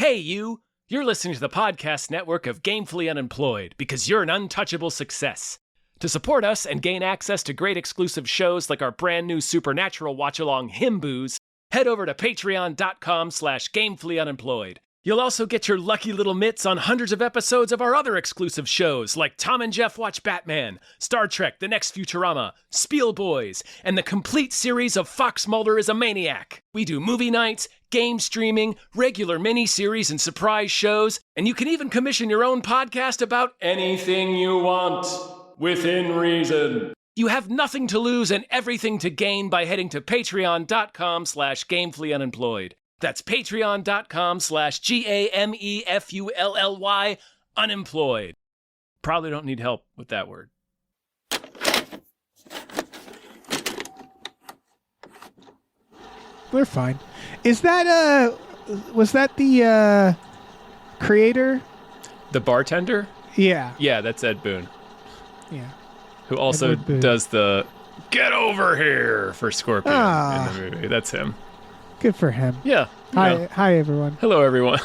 Hey, you! You're listening to the podcast network of Gamefully Unemployed because you're an untouchable success. To support us and gain access to great exclusive shows like our brand new Supernatural watch-along Himboos, head over to patreon.com/gamefullyunemployed. You'll also get your lucky little mitts on hundreds of episodes of our other exclusive shows like Tom and Jeff Watch Batman, Star Trek The Next Futurama, Spiel Boys, and the complete series of Fox Mulder is a Maniac. We do movie nights, game streaming, regular mini-series and surprise shows, and you can even commission your own podcast about anything you want, within reason. You have nothing to lose and everything to gain by heading to patreon.com/gamefullyunemployed. That's patreon.com/GAMEFULLY unemployed. Probably don't need help with that word. We're fine. Is that was that the creator? The bartender? Yeah. Yeah, that's Ed Boon. Yeah. Who also does the "Get over here" for Scorpion in the movie. That's him. Good for him. Yeah. Hi everyone. Hello, everyone.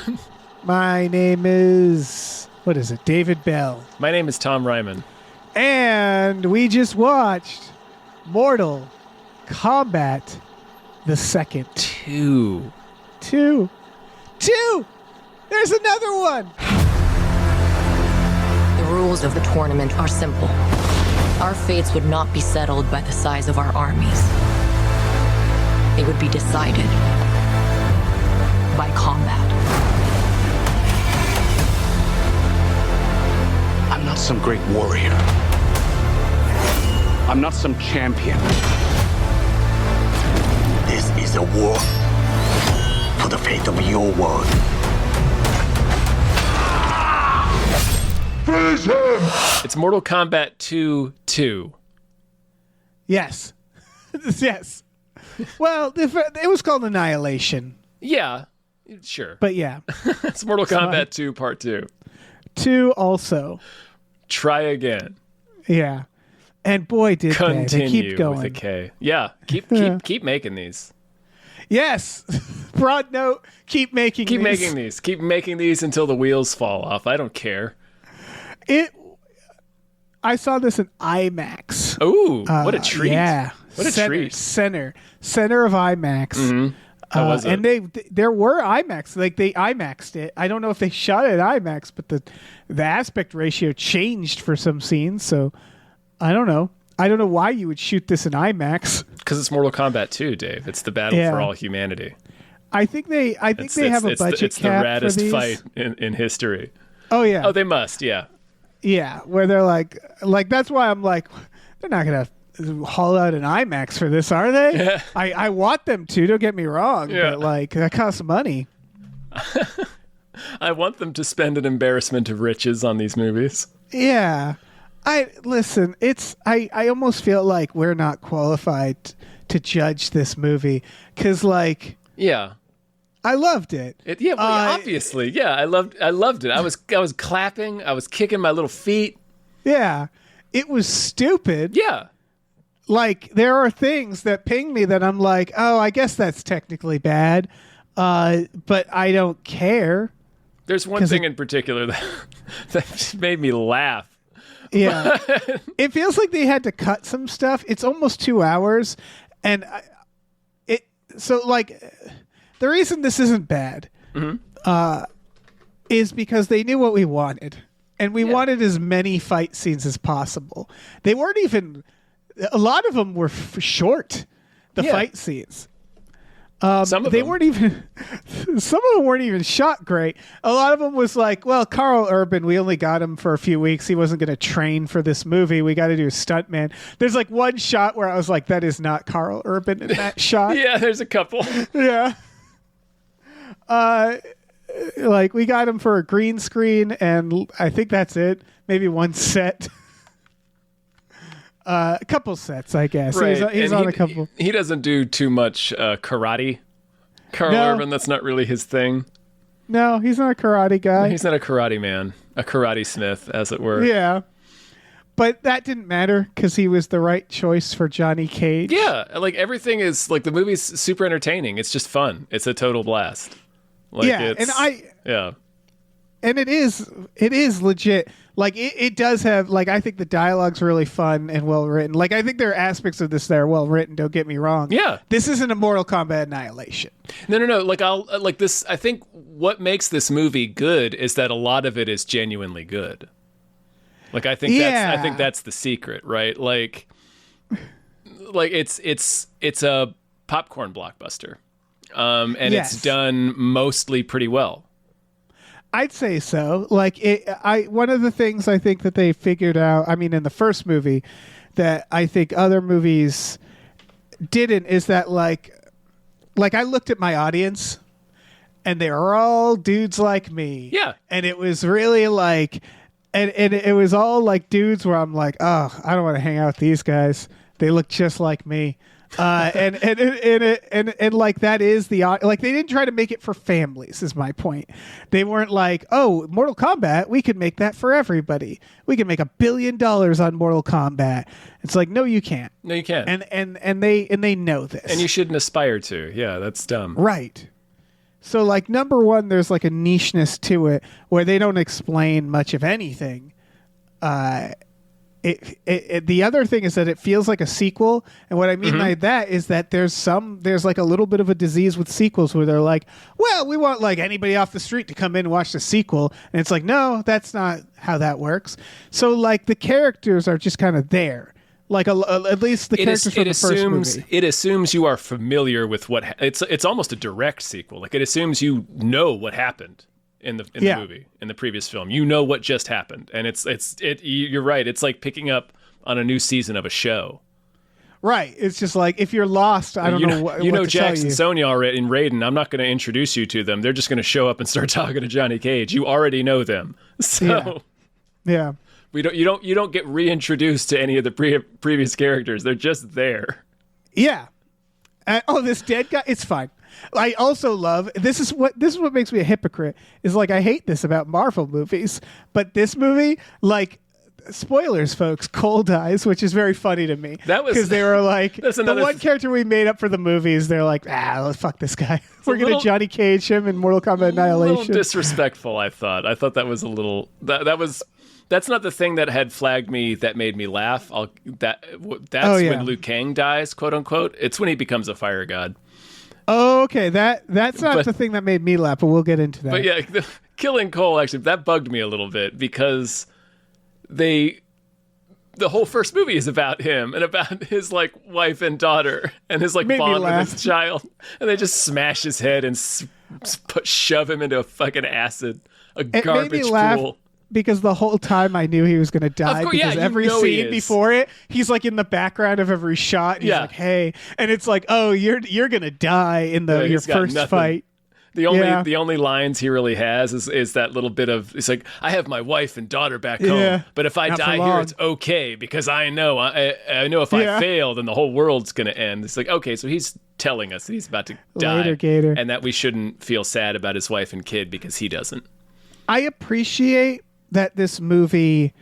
My name is, what is it, David Bell. My name is Tom Ryman. And we just watched Mortal Kombat the second. Two. There's another one. The rules of the tournament are simple. Our fates would not be settled by the size of our armies. They would be decided by combat. I'm not some great warrior. I'm not some champion. This is a war for the fate of your world. Freeze him! It's Mortal Kombat 2. Yes. Yes. Well, it was called Annihilation. Yeah, sure. But yeah. It's Mortal Kombat 2 Part 2. 2 also. Try again. Yeah. And boy, did Continue they keep going. with a K. Yeah, keep making these. Yes. Broad note, keep making these. Keep making these until the wheels fall off. I don't care. I saw this in IMAX. Ooh, what a treat. Yeah. What a treat. Center of IMAX. Mm-hmm. How was it? And there were IMAX. Like, they IMAXed it. I don't know if they shot it at IMAX, but the aspect ratio changed for some scenes, so I don't know. I don't know why you would shoot this in IMAX. Because it's Mortal Kombat 2, Dave. It's the battle for all humanity. I think they have a budget cap for these. It's the raddest fight in history. Oh, yeah. Oh, they must, yeah. Yeah, where they're like that's why I'm like, they're not going to haul out an IMAX for this, are they? Yeah. I want them to, don't get me wrong, yeah. but like, that costs money. I want them to spend an embarrassment of riches on these movies. Yeah. I almost feel like we're not qualified to judge this movie because, like, yeah, I loved it. Obviously, yeah, I loved it. I was clapping, I was kicking my little feet. Yeah, it was stupid. Yeah, like, there are things that ping me that I'm like, oh, I guess that's technically bad, but I don't care. There's one thing in particular that made me laugh. Yeah, it feels like they had to cut some stuff. It's almost 2 hours, and the reason this isn't bad is because they knew what we wanted, and we wanted as many fight scenes as possible. They weren't even. A lot of them were short. The fight scenes. Some of them weren't even shot great. A lot of them was like, well, Carl Urban, we only got him for a few weeks. He wasn't going to train for this movie. We got to do a stuntman. There's like one shot where I was like, that is not Carl Urban in that shot. Yeah, there's a couple. Yeah. Like, we got him for a green screen, and I think that's it. Maybe one set. A couple sets, I guess. Right. He's on a couple. He doesn't do too much karate. Carl Urban, that's not really his thing. No, he's not a karate guy. He's not a karate man. A karate smith, as it were. Yeah. But that didn't matter because he was the right choice for Johnny Cage. Yeah, like everything is, like, the movie's super entertaining. It's just fun. It's a total blast. Like, yeah, and it is legit. Like it does have, like, I think the dialogue's really fun and well written. Like, I think there are aspects of this that are well written. Don't get me wrong. Yeah, this isn't a Mortal Kombat Annihilation. No. Like, this. I think what makes this movie good is that a lot of it is genuinely good. Like, I think that's the secret, right? Like it's a popcorn blockbuster, and it's done mostly pretty well. I'd say so. Like, one of the things I think that they figured out, I mean, in the first movie, that I think other movies didn't, is that like I looked at my audience, and they were all dudes like me. Yeah, and it was really like, and it was all like dudes where I'm like, oh, I don't want to hang out with these guys. They look just like me. And like, that is the, like, they didn't try to make it for families, is my point. They weren't like, oh, Mortal Kombat, we could make that for everybody. We can make $1 billion on Mortal Kombat. It's like, no, you can't. No, you can't. And they know this. And you shouldn't aspire to. Yeah, that's dumb. Right. So, like, number one, there's like a nicheness to it where they don't explain much of anything. The other thing is that it feels like a sequel, and what I mean by that is that there's like a little bit of a disease with sequels where they're like, well, we want like anybody off the street to come in and watch the sequel, and it's like, no, that's not how that works. So, like, the characters are just kind of there, like at least the characters from the first movie. It assumes you are familiar with what it's almost a direct sequel. Like, it assumes you know what happened in the movie, in the previous film. You know what just happened, and you're right, it's like picking up on a new season of a show. Right. It's just like, if you're lost, I don't know what to Jax tell and Sonya already in Raiden. I'm not going to introduce you to them. They're just going to show up and start talking to Johnny Cage. You already know them. So yeah. You don't get reintroduced to any of the previous characters. They're just there. Yeah. This dead guy, it's fine. I also love, this is what makes me a hypocrite, is like, I hate this about Marvel movies, but this movie, like, spoilers, folks, Cole dies, which is very funny to me. That was, because they were like, the one character we made up for the movies, they're like, fuck this guy. We're going to Johnny Cage him in Mortal Kombat Annihilation. A little disrespectful, I thought. I thought that was a little, that's not the thing that had flagged me that made me laugh. That's when Liu Kang dies, quote unquote. It's when he becomes a fire god. Oh, okay. That's not the thing that made me laugh, but we'll get into that. But yeah, killing Cole, actually, that bugged me a little bit, because the whole first movie is about him and about his, like, wife and daughter and his, like, bond with his child, and they just smash his head and shove him into a fucking acid, garbage pool. Because the whole time I knew he was going to die. Because every scene before it, he's like in the background of every shot. And he's like, hey, and it's like, oh, you're going to die in your first fight. The only lines he really has is that little bit of, it's like, I have my wife and daughter back home, but if I die here, it's okay, because I know if I fail, then the whole world's going to end. It's like, okay, so he's telling us that he's about to die, Later, Gator. And that we shouldn't feel sad about his wife and kid because he doesn't. I appreciate that this movie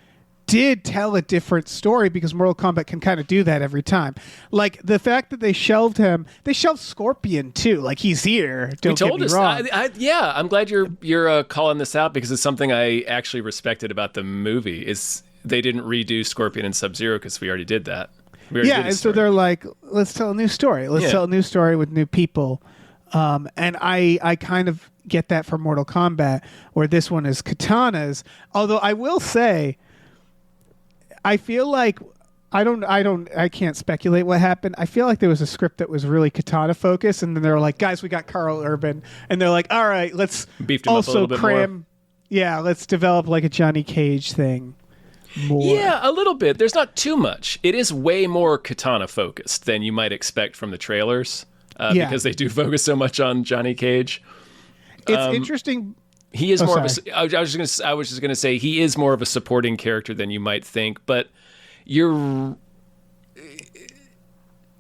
did tell a different story, because Mortal Kombat can kind of do that every time. Like, the fact that they shelved him, they shelved Scorpion too. Like, he's here. Don't get me wrong. I'm glad you're calling this out, because it's something I actually respected about the movie, is they didn't redo Scorpion and Sub-Zero, because we already did that. And so they're like, let's tell a new story. Let's tell a new story with new people. And I kind of get that for Mortal Kombat, where this one is katanas. Although I will say, I feel like I can't speculate what happened. I feel like there was a script that was really katana focused, and then they were like, guys, we got Carl Urban, and they're like, all right, let's also cram. Yeah, let's develop like a Johnny Cage thing. More. Yeah, a little bit. There's not too much. It is way more katana focused than you might expect from the trailers, because they do focus so much on Johnny Cage. It's interesting. He is more of a. I was just gonna say he is more of a supporting character than you might think. But you're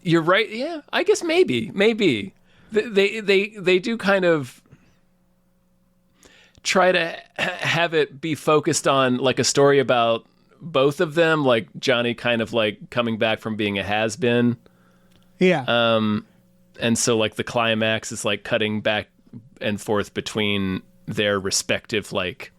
right. Yeah, I guess maybe they do kind of try to have it be focused on like a story about both of them, like Johnny kind of like coming back from being a has-been. Yeah. And so like the climax is like cutting back and forth between their respective like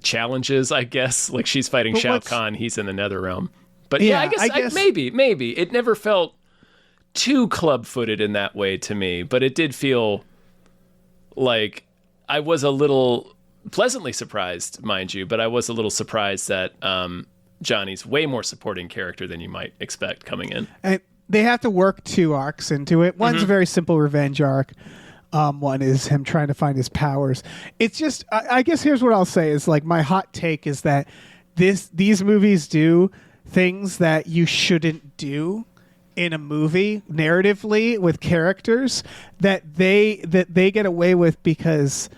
challenges, I guess. Like she's fighting Shao Kahn, he's in the Netherrealm. But yeah, I guess maybe it never felt too club-footed in that way to me, but it did feel like I was a little pleasantly surprised, mind you, but I was a little surprised that Johnny's way more supporting character than you might expect coming in. And they have to work 2 arcs into it. One's a very simple revenge arc. One is him trying to find his powers. It's just, I guess here's what I'll say is like my hot take is that these movies do things that you shouldn't do in a movie narratively with characters that they get away with because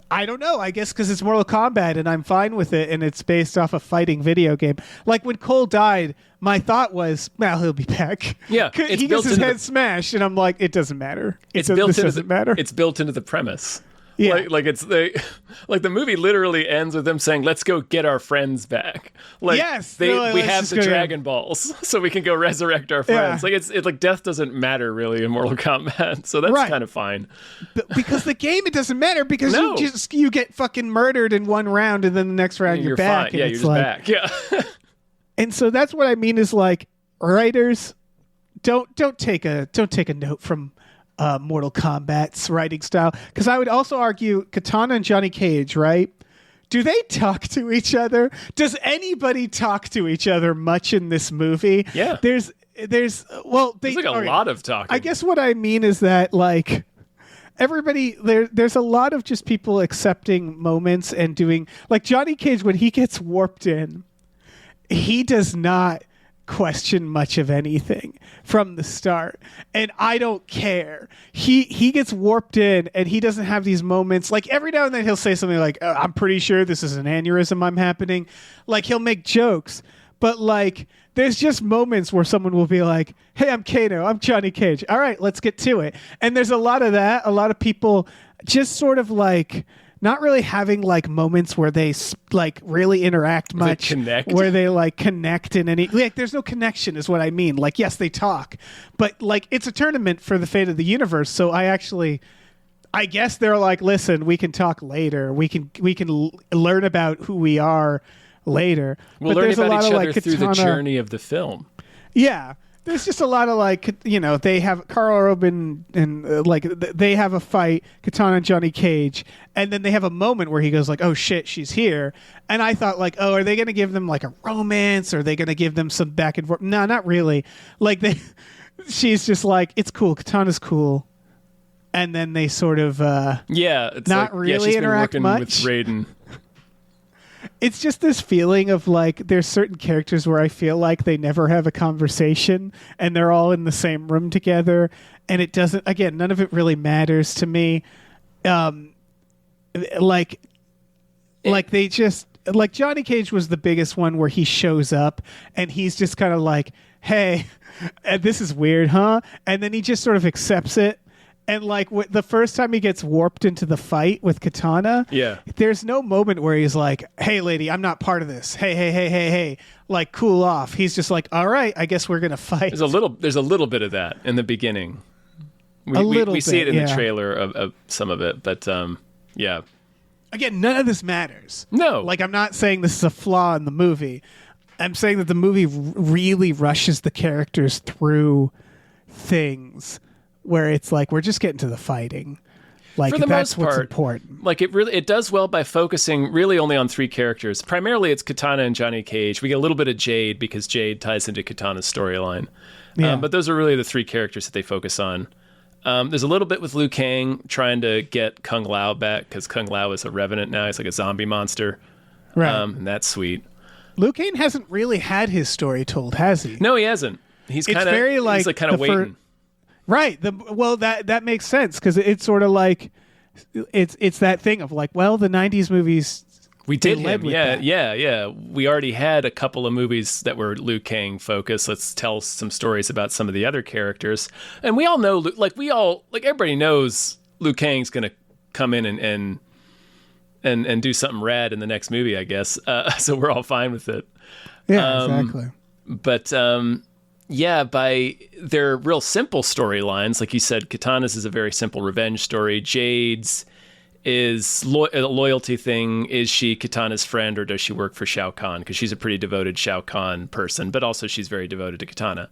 I don't know, I guess because it's Mortal Kombat and I'm fine with it and it's based off a fighting video game. Like when Cole died, my thought was, well, he'll be back. Yeah, he gets his head smashed and I'm like, it doesn't matter. It doesn't matter. It's built into the premise. Yeah. Like the movie literally ends with them saying, "Let's go get our friends back." Like yes, we have the Dragon Balls, so we can go resurrect our friends. Yeah. Like it's like death doesn't matter really in Mortal Kombat, so that's kind of fine. Because the game, it doesn't matter because you get fucking murdered in one round and then the next round you're back. Fine. Yeah, you're just back. Yeah. And so that's what I mean is like writers don't take a note from Mortal Kombat's writing style, because I would also argue Katana and Johnny Cage, right? Do they talk to each other? Does anybody talk to each other much in this movie? Yeah. There's like a lot of talking. I guess what I mean is that like everybody there's a lot of just people accepting moments and doing like Johnny Cage when he gets warped in, he does not question much of anything from the start, and I don't care. He gets warped in and he doesn't have these moments. Like every now and then he'll say something like, I'm pretty sure this is an aneurysm I'm happening. Like he'll make jokes, but like there's just moments where someone will be like, hey, I'm Kano, I'm Johnny Cage, all right, let's get to it. And there's a lot of that. A lot of people just sort of like not really having like moments where they like really interact much, where they like connect in any, like there's no connection is what I mean. Like, yes, they talk, but like it's a tournament for the fate of the universe. So I guess they're like, listen, we can talk later. We can learn about who we are later. We'll learn about each other through the journey of the film. Yeah. There's just a lot of like, they have Karl Urban and like they have a fight, Katana and Johnny Cage, and then they have a moment where he goes like, oh shit, she's here. And I thought like, oh, are they going to give them like a romance? Or are they going to give them some back and forth? No, not really. Like she's just like, it's cool. Katana's cool. And then they sort of, it's not like, really she's interact been working much. with Raiden. It's just this feeling of like there's certain characters where I feel like they never have a conversation and they're all in the same room together, and it doesn't, again, none of it really matters to me. Like they just, like Johnny Cage was the biggest one where he shows up and he's just kind of like, hey, this is weird, huh? And then he just sort of accepts it. And like the first time he gets warped into the fight with Katana, there's no moment where he's like, hey, lady, I'm not part of this. Hey, like cool off. He's just like, all right, I guess we're going to fight. There's a little bit of that in the beginning. We see it in the trailer of some of it, but yeah. Again, none of this matters. No. Like I'm not saying this is a flaw in the movie. I'm saying that the movie really rushes the characters through things where it's like we're just getting to the fighting. Like that's what's important. Like it does well by focusing really only on 3 characters. Primarily it's Katana and Johnny Cage. We get a little bit of Jade because Jade ties into Katana's storyline. Yeah. But those are really the 3 characters that they focus on. There's a little bit with Liu Kang trying to get Kung Lao back because Kung Lao is a revenant now. He's like a zombie monster. Right. And that's sweet. Liu Kang hasn't really had his story told, has he? No, he hasn't. He's kind of waiting. Right. That makes sense because it's sort of like it's that thing of like, well, the 90s movies we did him. Yeah. We already had a couple of movies that were Liu Kang focused. Let's tell some stories about some of the other characters. And we all know, everybody knows Liu Kang's going to come in and do something rad in the next movie, I guess. So we're all fine with it. Yeah, exactly. But Yeah, by their real simple storylines. Like you said, Katana's is a very simple revenge story. Jade's is a loyalty thing. Is she Katana's friend, or does she work for Shao Kahn? Because she's a pretty devoted Shao Kahn person, but also she's very devoted to Katana.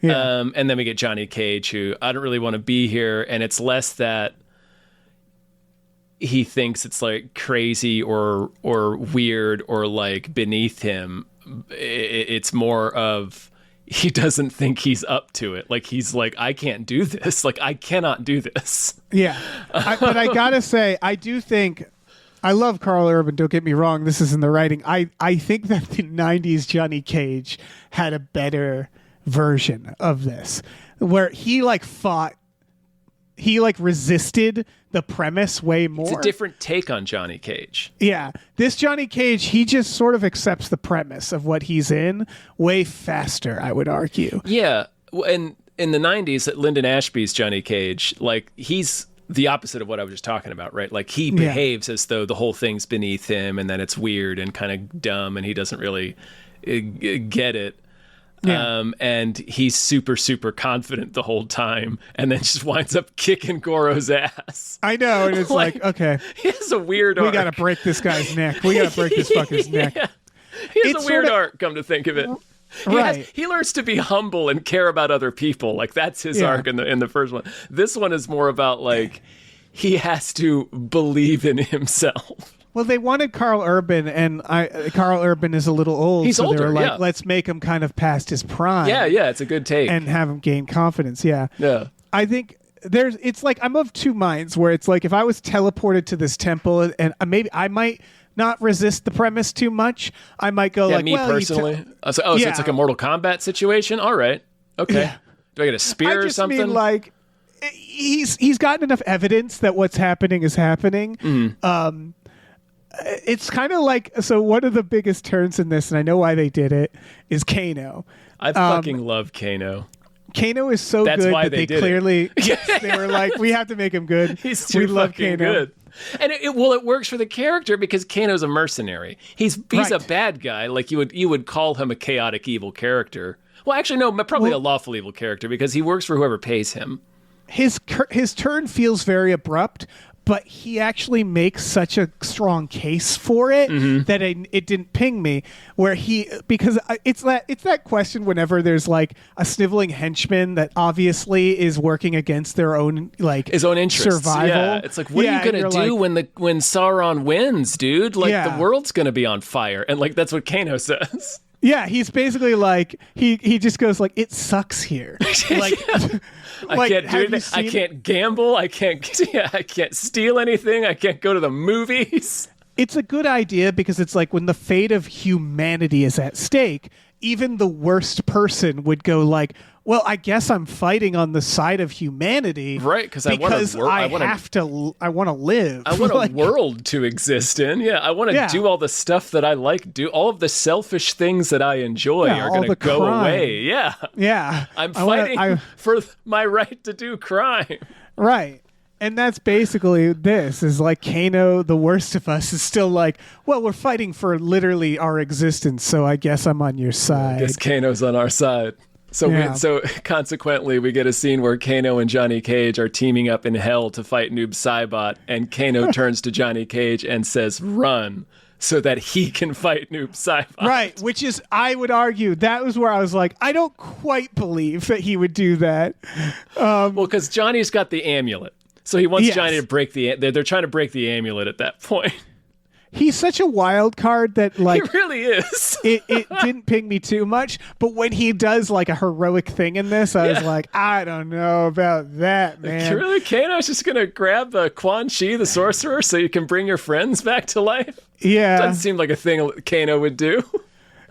Yeah. And then we get Johnny Cage, who I don't really want to be here, and it's less that he thinks it's like crazy or weird or like beneath him. It's more of he doesn't think he's up to it. Like he's like, I can't do this. Like I cannot do this. Yeah. But I gotta say, I do think I love Carl Urban. Don't get me wrong. This is in the writing. I think that the 90s Johnny Cage had a better version of this where he like fought. He like resisted the premise way more. It's a different take on Johnny Cage. Yeah. This Johnny Cage, he just sort of accepts the premise of what he's in way faster, I would argue. Yeah. And in the 90s, Lyndon Ashby's Johnny Cage, like he's the opposite of what I was just talking about, right? Like he behaves as though the whole thing's beneath him and that it's weird and kind of dumb and he doesn't really get it. Yeah. And he's super, super confident the whole time and then just winds up kicking Goro's ass. I know. And it's like okay. He has a weird arc. We got to break this guy's neck. We got to break this fucker's neck. He has a weird arc, come to think of it. Right. He learns to be humble and care about other people. Like that's his arc in the first one. This one is more about like he has to believe in himself. Well, they wanted Carl Urban, and Carl Urban is a little old. He's so older, they were like, let's make him kind of past his prime. Yeah, it's a good take. And have him gain confidence, yeah. I think it's like I'm of two minds where it's like if I was teleported to this temple and maybe I might not resist the premise too much. I might go like, me personally. So it's like a Mortal Kombat situation? All right. Okay. Yeah. Do I get a spear or something? I just mean like he's gotten enough evidence that what's happening is happening. Mm. It's kind of like, so one of the biggest turns in this, and I know why they did it, is Kano. I fucking love Kano. Kano is so That's good why that they clearly, they were like, we have to make him good. He's too fucking good. And it works for the character because Kano's a mercenary. He's a bad guy. Like you would call him a chaotic evil character. Well, actually, no, probably a lawful evil character because he works for whoever pays him. His turn feels very abrupt, but he actually makes such a strong case for it that it didn't ping me. Because it's that question whenever there's like a sniveling henchman that obviously is working against their own his own interests. Survival. Yeah, it's like what are you gonna do when Sauron wins, dude? Like the world's gonna be on fire, and like that's what Kano says. Yeah, he's basically like he just goes like it sucks here. Like I can't do anything. I can't gamble. I can't steal anything. I can't go to the movies. It's a good idea because it's like when the fate of humanity is at stake, even the worst person would go like, well, I guess I'm fighting on the side of humanity. Right, because I want to live. I want a world to exist in. Yeah, I want to do all the stuff that I like. Do all of the selfish things that I enjoy are going to go away. Yeah. Yeah. I'm fighting for my right to do crime. Right. And that's basically this, is like Kano, the worst of us, is still like, well, we're fighting for literally our existence, so I guess I'm on your side. I guess Kano's on our side. So consequently, we get a scene where Kano and Johnny Cage are teaming up in hell to fight Noob Saibot, and Kano turns to Johnny Cage and says, run, so that he can fight Noob Saibot. Right, which is, I would argue, that was where I was like, I don't quite believe that he would do that. Well, because Johnny's got the amulet. So he wants Johnny to break they're trying to break the amulet at that point. He's such a wild card that like he really is. it didn't ping me too much, but when he does like a heroic thing in this, I was like, I don't know about that, man. Really, Kano's just gonna grab the Quan Chi, the sorcerer, so you can bring your friends back to life? Yeah, doesn't seem like a thing Kano would do.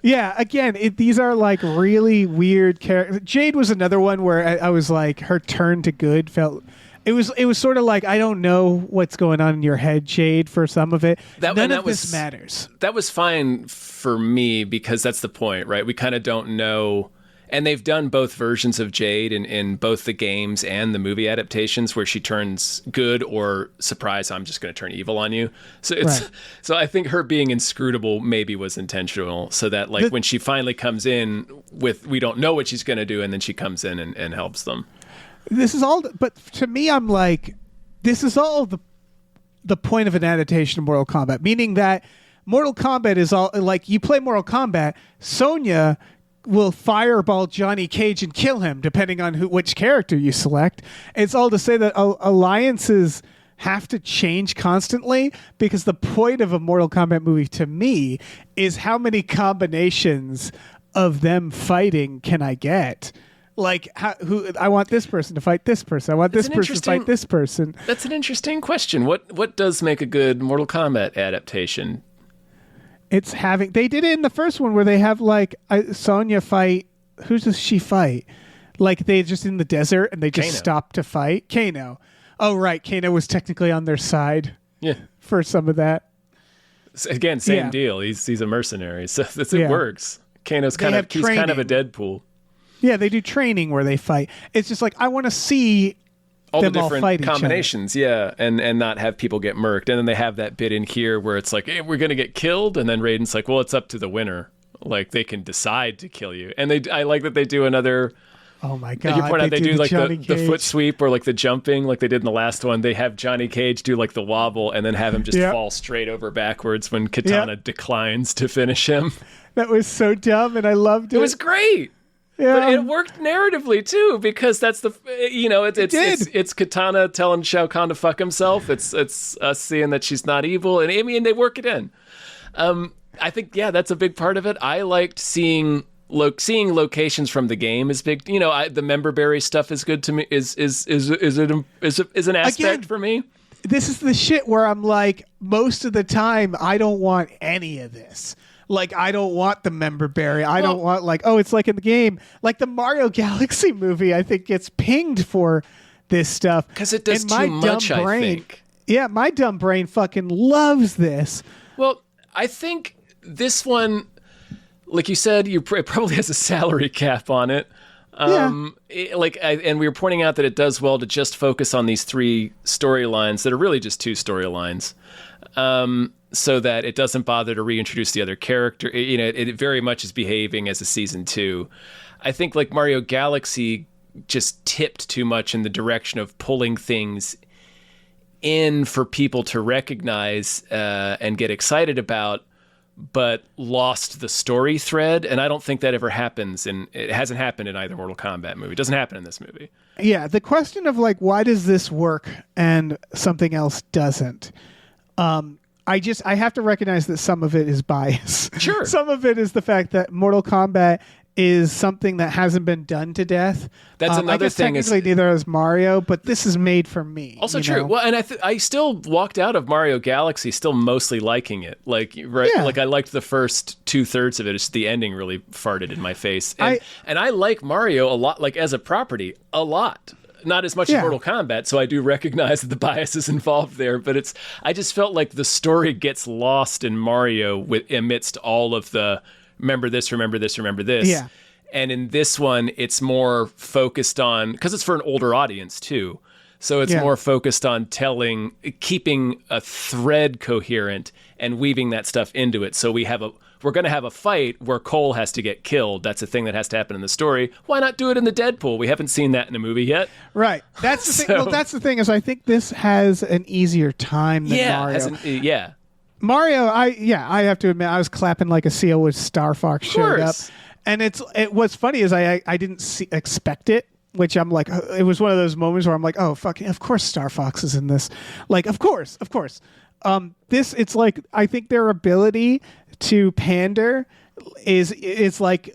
Yeah, again, these are like really weird characters. Jade was another one where I was like, her turn to good felt. It was sort of like, I don't know what's going on in your head, Jade, for some of it. None of this matters. That was fine for me because that's the point, right? We kind of don't know. And they've done both versions of Jade in both the games and the movie adaptations, where she turns good or surprise, I'm just going to turn evil on you. So so I think her being inscrutable maybe was intentional, so that like when she finally comes in with, we don't know what she's going to do, and then she comes in and helps them. This is all, but to me, I'm like, this is all the point of an adaptation of Mortal Kombat, meaning that Mortal Kombat is all like, you play Mortal Kombat, Sonya will fireball Johnny Cage and kill him, depending on which character you select. It's all to say that alliances have to change constantly, because the point of a Mortal Kombat movie to me is how many combinations of them fighting can I get? Like, I want this person to fight this person. I want this person to fight this person. That's an interesting question. What does make a good Mortal Kombat adaptation? It's having, they did it in the first one where they have like Sonya fight. Who does she fight? Like, they just in the desert and they just stop to fight. Kano. Oh, right. Kano was technically on their side. Yeah. For some of that. Again, same deal. He's a mercenary, so it works. Kano's kind of a Deadpool. Yeah, they do training where they fight. It's just like, I want to see all them the different all fight combinations, and not have people get murked. And then they have that bit in here where it's like, hey, we're gonna get killed, and then Raiden's like, well, it's up to the winner. Like, they can decide to kill you. And I like that they do another. Oh my god! You point out they do like the foot sweep or like the jumping, like they did in the last one. They have Johnny Cage do like the wobble and then have him just fall straight over backwards when Katana declines to finish him. That was so dumb, and I loved it. It was great. Yeah. But it worked narratively too, because that's it's Katana telling Shao Kahn to fuck himself. It's us seeing that she's not evil, and they work it in. I think that's a big part of it. I liked seeing locations from the game is big. The member berry stuff is good to me. Is an aspect for me. This is the shit where I'm like, most of the time I don't want any of this. Like, I don't want the member berry. I don't want, like, it's like in the game. Like the Mario Galaxy movie, I think gets pinged for this stuff. Because it does too much, I think. Yeah, my dumb brain fucking loves this. Well, I think this one, like you said, it probably has a salary cap on it. And we were pointing out that it does well to just focus on these 3 storylines that are really just 2 storylines. So that it doesn't bother to reintroduce the other character. It very much is behaving as a season 2. I think like Mario Galaxy just tipped too much in the direction of pulling things in for people to recognize and get excited about, but lost the story thread. And I don't think that ever happens. And it hasn't happened in either Mortal Kombat movie. It doesn't happen in this movie. Yeah. The question of like, why does this work and something else doesn't? I have to recognize that some of it is bias. Sure. Some of it is the fact that Mortal Kombat is something that hasn't been done to death. That's another I guess thing. Technically, neither is Mario, but this is made for me. Also true. Well, and I still walked out of Mario Galaxy still mostly liking it. Like, right? Yeah. Like, I liked the first 2/3 of it. It's the ending really farted in my face. And I like Mario a lot, like as a property, a lot. Not as much as Mortal Kombat, so I do recognize that the bias is involved there, but I just felt like the story gets lost in Mario amidst all of the remember this. Yeah. And in this one, it's more focused on, because it's for an older audience too, so it's more focused on keeping a thread coherent and weaving that stuff into it. So we're going to have a fight where Cole has to get killed. That's a thing that has to happen in the story. Why not do it in the Deadpool? We haven't seen that in a movie yet. Right. That's the thing. Well, that's the thing is I think this has an easier time than Mario. Mario, I have to admit, I was clapping like a seal with Star Fox showed up. And what's funny is I didn't expect it, which I'm like, it was one of those moments where I'm like, oh, fucking, of course Star Fox is in this. Like, of course. It's like, I think their ability to pander is like,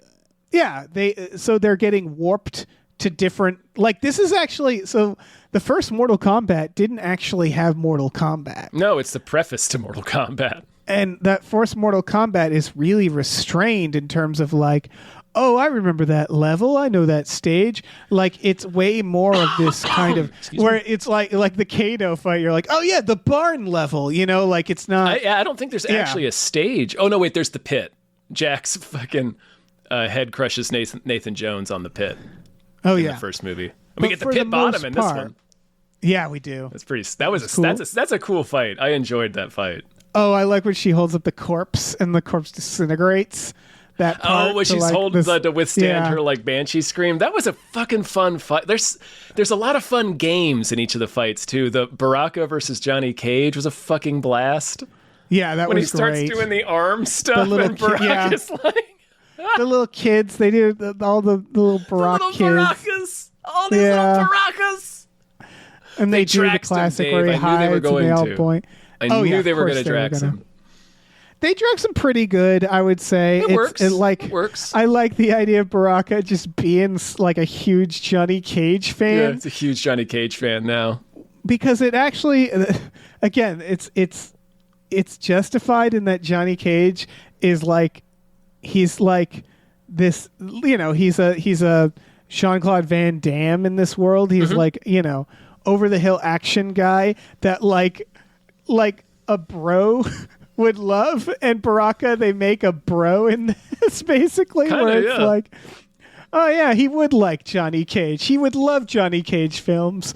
they're getting warped to different, like, this is actually, so the first Mortal Kombat didn't actually have Mortal Kombat. No, it's the preface to Mortal Kombat. And that first Mortal Kombat is really restrained in terms of like, oh, I remember that level. I know that stage. Like, it's way more of this kind of where it's like the Kano fight. You're like, oh yeah, the barn level. Like it's not. I don't think there's actually a stage. Oh no, wait, there's the pit. Jack's fucking. Head crushes Nathan Jones on the pit. Oh in yeah, the first movie. And But we get the for pit the bottom most in this part- one. Yeah, we do. That's pretty. That's cool. a cool fight. I enjoyed that fight. Oh, I like when she holds up the corpse and the corpse disintegrates. That part Oh, when to, she's like, holding this- to withstand yeah. her like banshee scream. That was a fucking fun fight. There's a lot of fun games in each of the fights too. The Baraka versus Johnny Cage was a fucking blast. Yeah, that When he was starts great. doing the arm stuff little and kid- yeah. Baraka's like The little kids, they do all the little Barak little kids, Barakas. All these Yeah. little Barakas. and they do the draxed him, classic Dave. where he I knew they were hides and going they all to. point. I Oh, knew yeah, they of were course going to they were drax gonna. him. They drags him pretty good, I would say. It works. It It works. I like the idea of Baraka just being like a huge Johnny Cage Yeah, fan it's a huge Johnny Cage fan now. because it actually, again, it's justified in that Johnny Cage is like he's like this. You know, he's a Jean-Claude Van Damme in this world. He's like over the hill action guy that like a bro. Would love, and Baraka, they make a bro in this basically, Kinda, where it's yeah. like, oh yeah, he would like Johnny Cage. He would love Johnny Cage films.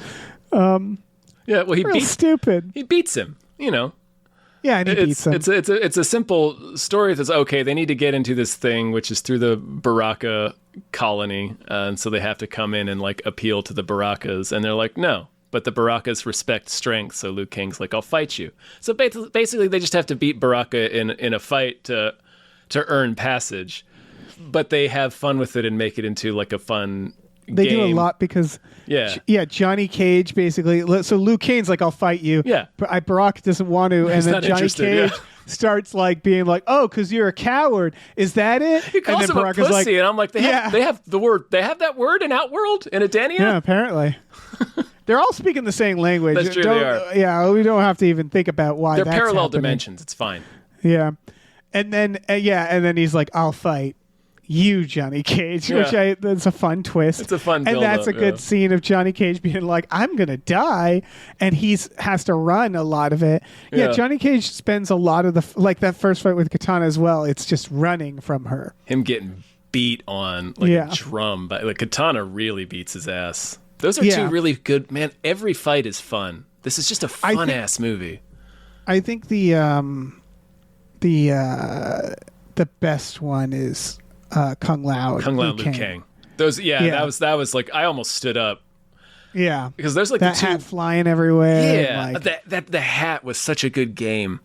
Yeah, well, he Real stupid. beats him. You know, Yeah, and he beats him. it's a simple story that's okay. They need to get into this thing, which is through the Baraka colony, and so they have to come in and like appeal to the Barakas, and they're like, no. But the Barakas respect strength, so Liu Kang's like, I'll fight you. So basically, they just have to beat Baraka in a fight to earn passage. But they have fun with it and make it into like a fun They game. do a lot because Yeah. Johnny Cage basically. So Liu Kane's like, I'll fight you. Yeah. But Baraka doesn't want to, and He's then not Johnny interested, Cage starts like being like, oh, because you're a coward. Is that it? He calls and then him Baraka's a pussy, like, and I'm like, they have that word in Outworld in Adania? yeah, apparently. They're all speaking the same language. That's true, they are. Yeah, we don't have to even think about why They're that's parallel happening. dimensions. It's fine. Yeah. And then and then he's like, I'll fight you, Johnny Cage, which Yeah. that's a fun twist. It's a fun and that's a build-up, good yeah. scene of Johnny Cage being like, I'm gonna die, and has to run a lot of it. Yeah, Yeah. Johnny Cage spends a lot of like that first fight with Katana as well. It's just running from her. Him getting beat on like Yeah. a drum, but like Katana really beats his ass. Those are Yeah. two really good. Man, every fight is fun. This is just a I fun think- ass movie. I think the best one is Kung Lao. Kung Lao Liu Kang. Those, yeah, Yeah. that was like I almost stood up Yeah, because there's like that the two. hat flying everywhere. Yeah, and, like, that the hat was such a good game.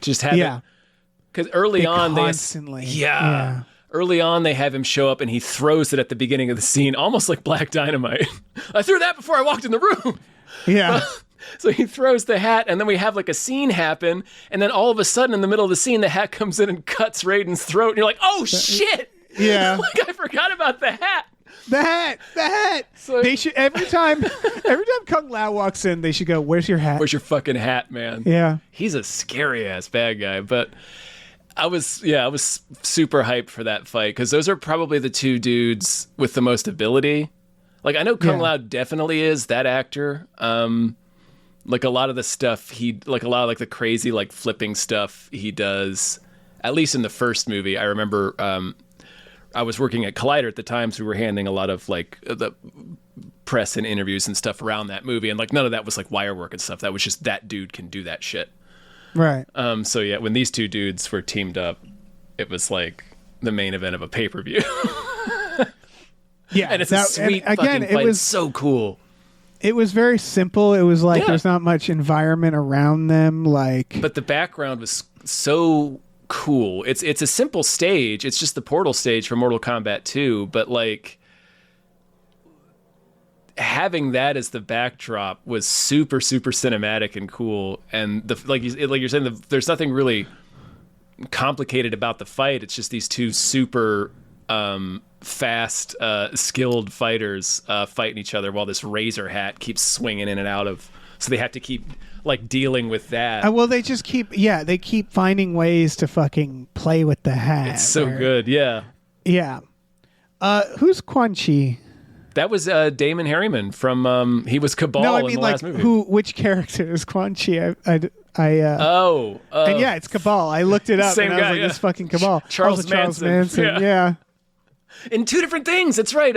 Just have yeah. it because early on constantly. yeah. Early on, they have him show up and he throws it at the beginning of the scene, almost like Black Dynamite. I threw that before I walked in the room. Yeah. So he throws the hat, and then we have like a scene happen, and then all of a sudden, in the middle of the scene, the hat comes in and cuts Raiden's throat, and you're like, "Oh shit!" Yeah. Like I forgot about the hat. The hat. So- They should every time Kung Lao walks in, they should go, "Where's your hat?" Where's your fucking hat, man? Yeah. He's a scary ass bad guy, but I was super hyped for that fight because those are probably the two dudes with the most ability. Like I know Kung Yeah. Lao definitely is that actor. Like a lot of the stuff like a lot of like the crazy like flipping stuff he does, at least in the first movie. I remember I was working at Collider at the time, so we were handling a lot of like the press and interviews and stuff around that movie, and like none of that was like wire work and stuff. That was just that dude can do that shit. Right. So yeah, when these two dudes were teamed up, it was like the main event of a pay-per-view. Yeah. And it's a sweet and again, fucking fight. it was It's so cool. it was very simple. It was like Yeah. there's not much environment around them. Like But the background was so cool. It's a simple stage. It's just the portal stage from Mortal Kombat 2, but like having that as the backdrop was super cinematic and cool. And like you're saying, there's nothing really complicated about the fight. It's just these two super fast, skilled fighters fighting each other while this razor hat keeps swinging in and out of. So they have to keep like dealing with that. well, they just keep finding ways to fucking play with the hat. It's so good, yeah. Yeah. Who's Quan Chi? That was Damon Harriman from he was Cabal No, I in mean the like last movie. which character is Quan Chi? And yeah, it's Cabal. I looked it up Same and I was guy, like, yeah. it's fucking Cabal. Charles Also Charles Manson, Manson. Yeah. In 2 different things. That's right.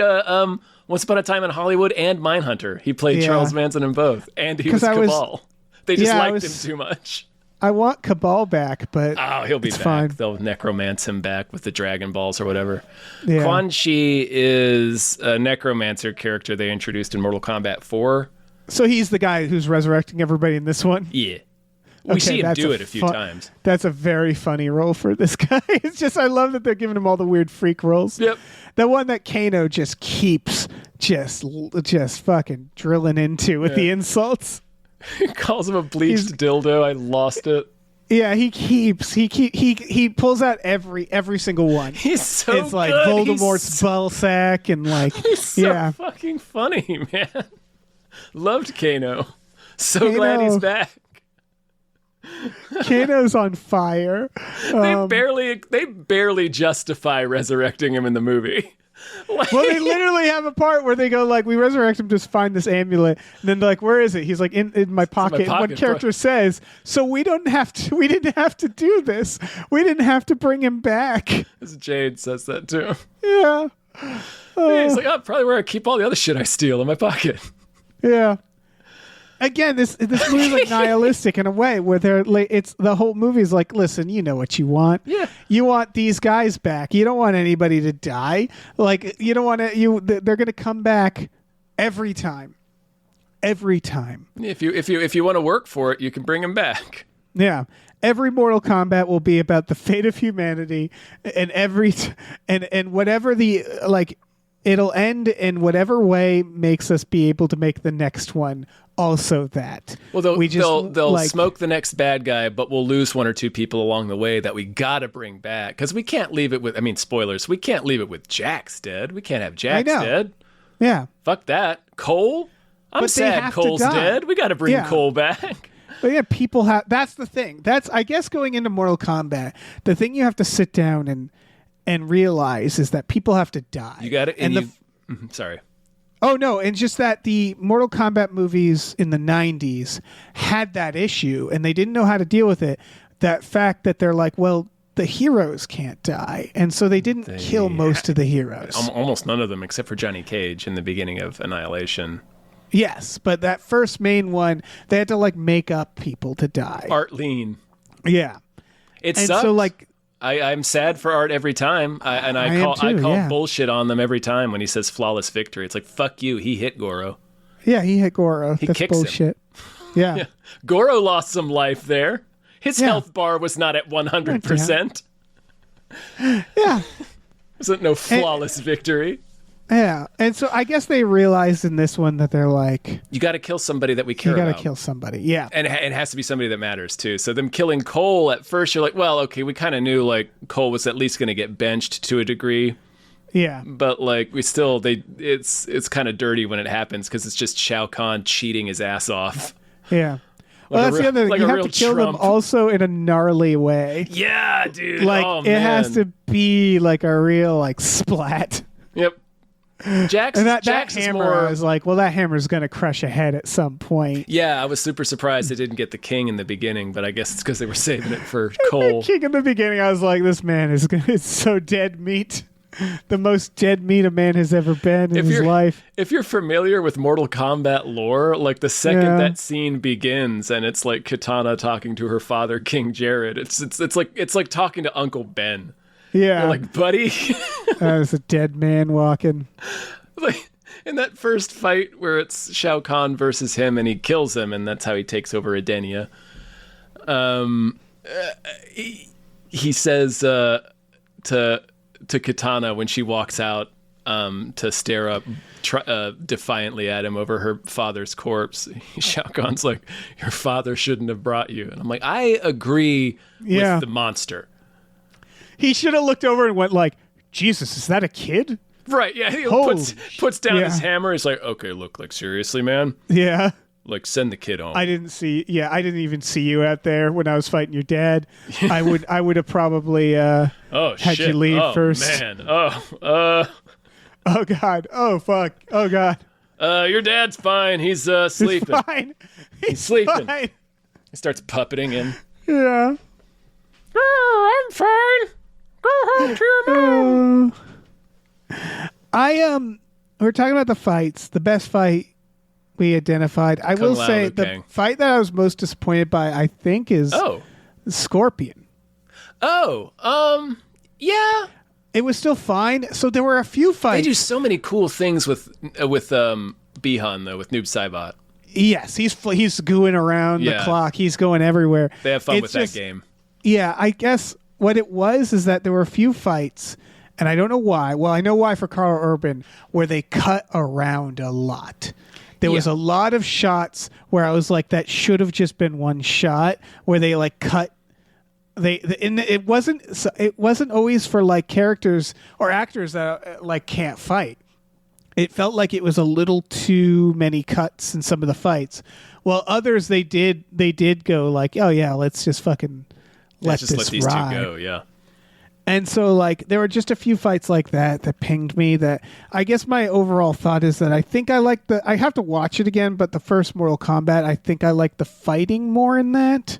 Once Upon a Time in Hollywood and Mindhunter. He played Charles Manson in both. And he was Cabal. They just liked him too much. I want Cabal back, but he'll be back. Fine. They'll necromance him back with the Dragon Balls or whatever. Yeah. Quan Chi is a necromancer character they introduced in Mortal Kombat 4. So he's the guy who's resurrecting everybody in this one? Yeah. We see him do it a few times. That's a very funny role for this guy. It's just, I love that they're giving him all the weird freak roles. Yep. The one that Kano just keeps just fucking drilling into with the insults. He calls him a bleached dildo. I lost it. Yeah, he pulls out every single one. He's so It's like good. Voldemort's ball sack and like He's so fucking funny, man. Loved Kano. So glad he's back. Kano's on fire. They barely justify resurrecting him in the movie. Well, they literally have a part where they go like, we resurrect him to find this amulet, and then they're like, where is it? He's like, in my pocket. And one character says, so we didn't have to do this. We didn't have to bring him back. As Jade says that too. Yeah. He's like, probably where I keep all the other shit I steal in my pocket. Yeah. Again, this movie's like nihilistic in a way, where they're like, it's the whole movie's like, listen, you know what you want. Yeah. You want these guys back. You don't want anybody to die. Like, you don't want to. They're going to come back every time. Every time. If you want to work for it, you can bring him back. Yeah. Every Mortal Kombat will be about the fate of humanity, and and whatever the like. It'll end in whatever way makes us be able to make the next one also that. Well, they'll smoke the next bad guy, but we'll lose 1 or 2 people along the way that we gotta bring back, because we can't leave it with. I mean, spoilers. We can't leave it with Jax dead. We can't have Jax dead. Yeah. Fuck that. Cole. I'm sad Cole's dead. We gotta bring Cole back. But yeah, people have. That's the thing. That's, I guess, going into Mortal Kombat. The thing you have to sit down and realize is that people have to die. You got it. And sorry. Oh, no. And just that the Mortal Kombat movies in the 90s had that issue and they didn't know how to deal with it. That fact that they're like, well, the heroes can't die. And so they didn't kill most of the heroes. Almost none of them, except for Johnny Cage in the beginning of Annihilation. Yes. But that first main one, they had to like make up people to die. Art Lean. Yeah. It sucks. So like, I'm sad for Art every time, I call bullshit on them every time when he says flawless victory. It's like, fuck you, he hit Goro. Yeah, he hit Goro. He That's kicks bullshit. Him. Yeah. Goro lost some life there. His health bar was not at 100%. Yeah. Wasn't no flawless victory. Yeah, and so I guess they realized in this one that they're like, you got to kill somebody that we care about. You got to kill somebody, yeah. And it has to be somebody that matters, too. So them killing Cole, at first you're like, well, okay, we kind of knew, like, Cole was at least going to get benched to a degree. Yeah. But, like, we still, it's kind of dirty when it happens, because it's just Shao Kahn cheating his ass off. Yeah. Well, that's the other thing. Like you have to kill them also in a gnarly way. Yeah, dude. Like, it has to be, like, a real, like, splat. Yep. Jax, and that Jax hammer, I was like, well, that hammer's going to crush a head at some point. Yeah, I was super surprised they didn't get the king in the beginning, but I guess it's because they were saving it for Cole. The king in the beginning, I was like, this man is it's so dead meat. The most dead meat a man has ever been in his life. If you're familiar with Mortal Kombat lore, like the second that scene begins and it's like Kitana talking to her father, King Jared, it's like talking to Uncle Ben. Yeah. You're like, buddy. That is a dead man walking. Like in that first fight where it's Shao Kahn versus him and he kills him and that's how he takes over Edenia. He says to Kitana when she walks out to stare up defiantly at him over her father's corpse, Shao Kahn's like, your father shouldn't have brought you. And I'm like, I agree with the monster. He should have looked over and went like, Jesus, is that a kid? Right, yeah. He puts down his hammer. He's like, okay, look, like, seriously, man? Yeah. Like, send the kid home. I didn't even see you out there when I was fighting your dad. I would have probably had you leave first. Man. Oh, God. Oh, fuck. Oh, God. Your dad's fine. He's sleeping. He's fine. He's sleeping. Fine. He starts puppeting in. Yeah. Oh, I'm fine. Go home to your mom. We're talking about the fights. The best fight we identified. I will say the fight that I was most disappointed by, I think, is Scorpion. Yeah. It was still fine. So there were a few fights. They do so many cool things with Bihan though, with Noob Saibot. Yes, he's gooing around the clock. He's going everywhere. They have fun with that game. Yeah, I guess what it was is that there were a few fights, and I don't know why. Well, I know why for Carl Urban, where they cut around a lot. There was a lot of shots where I was like, that should have just been one shot, where they like cut. And it wasn't always for like characters or actors that like can't fight. It felt like it was a little too many cuts in some of the fights. While others they did go like, oh yeah, let's just fucking let these two go, yeah. And so like there were just a few fights like that pinged me. That I guess my overall thought is that I think I like I have to watch it again, but the first Mortal Kombat, I think I like the fighting more in that.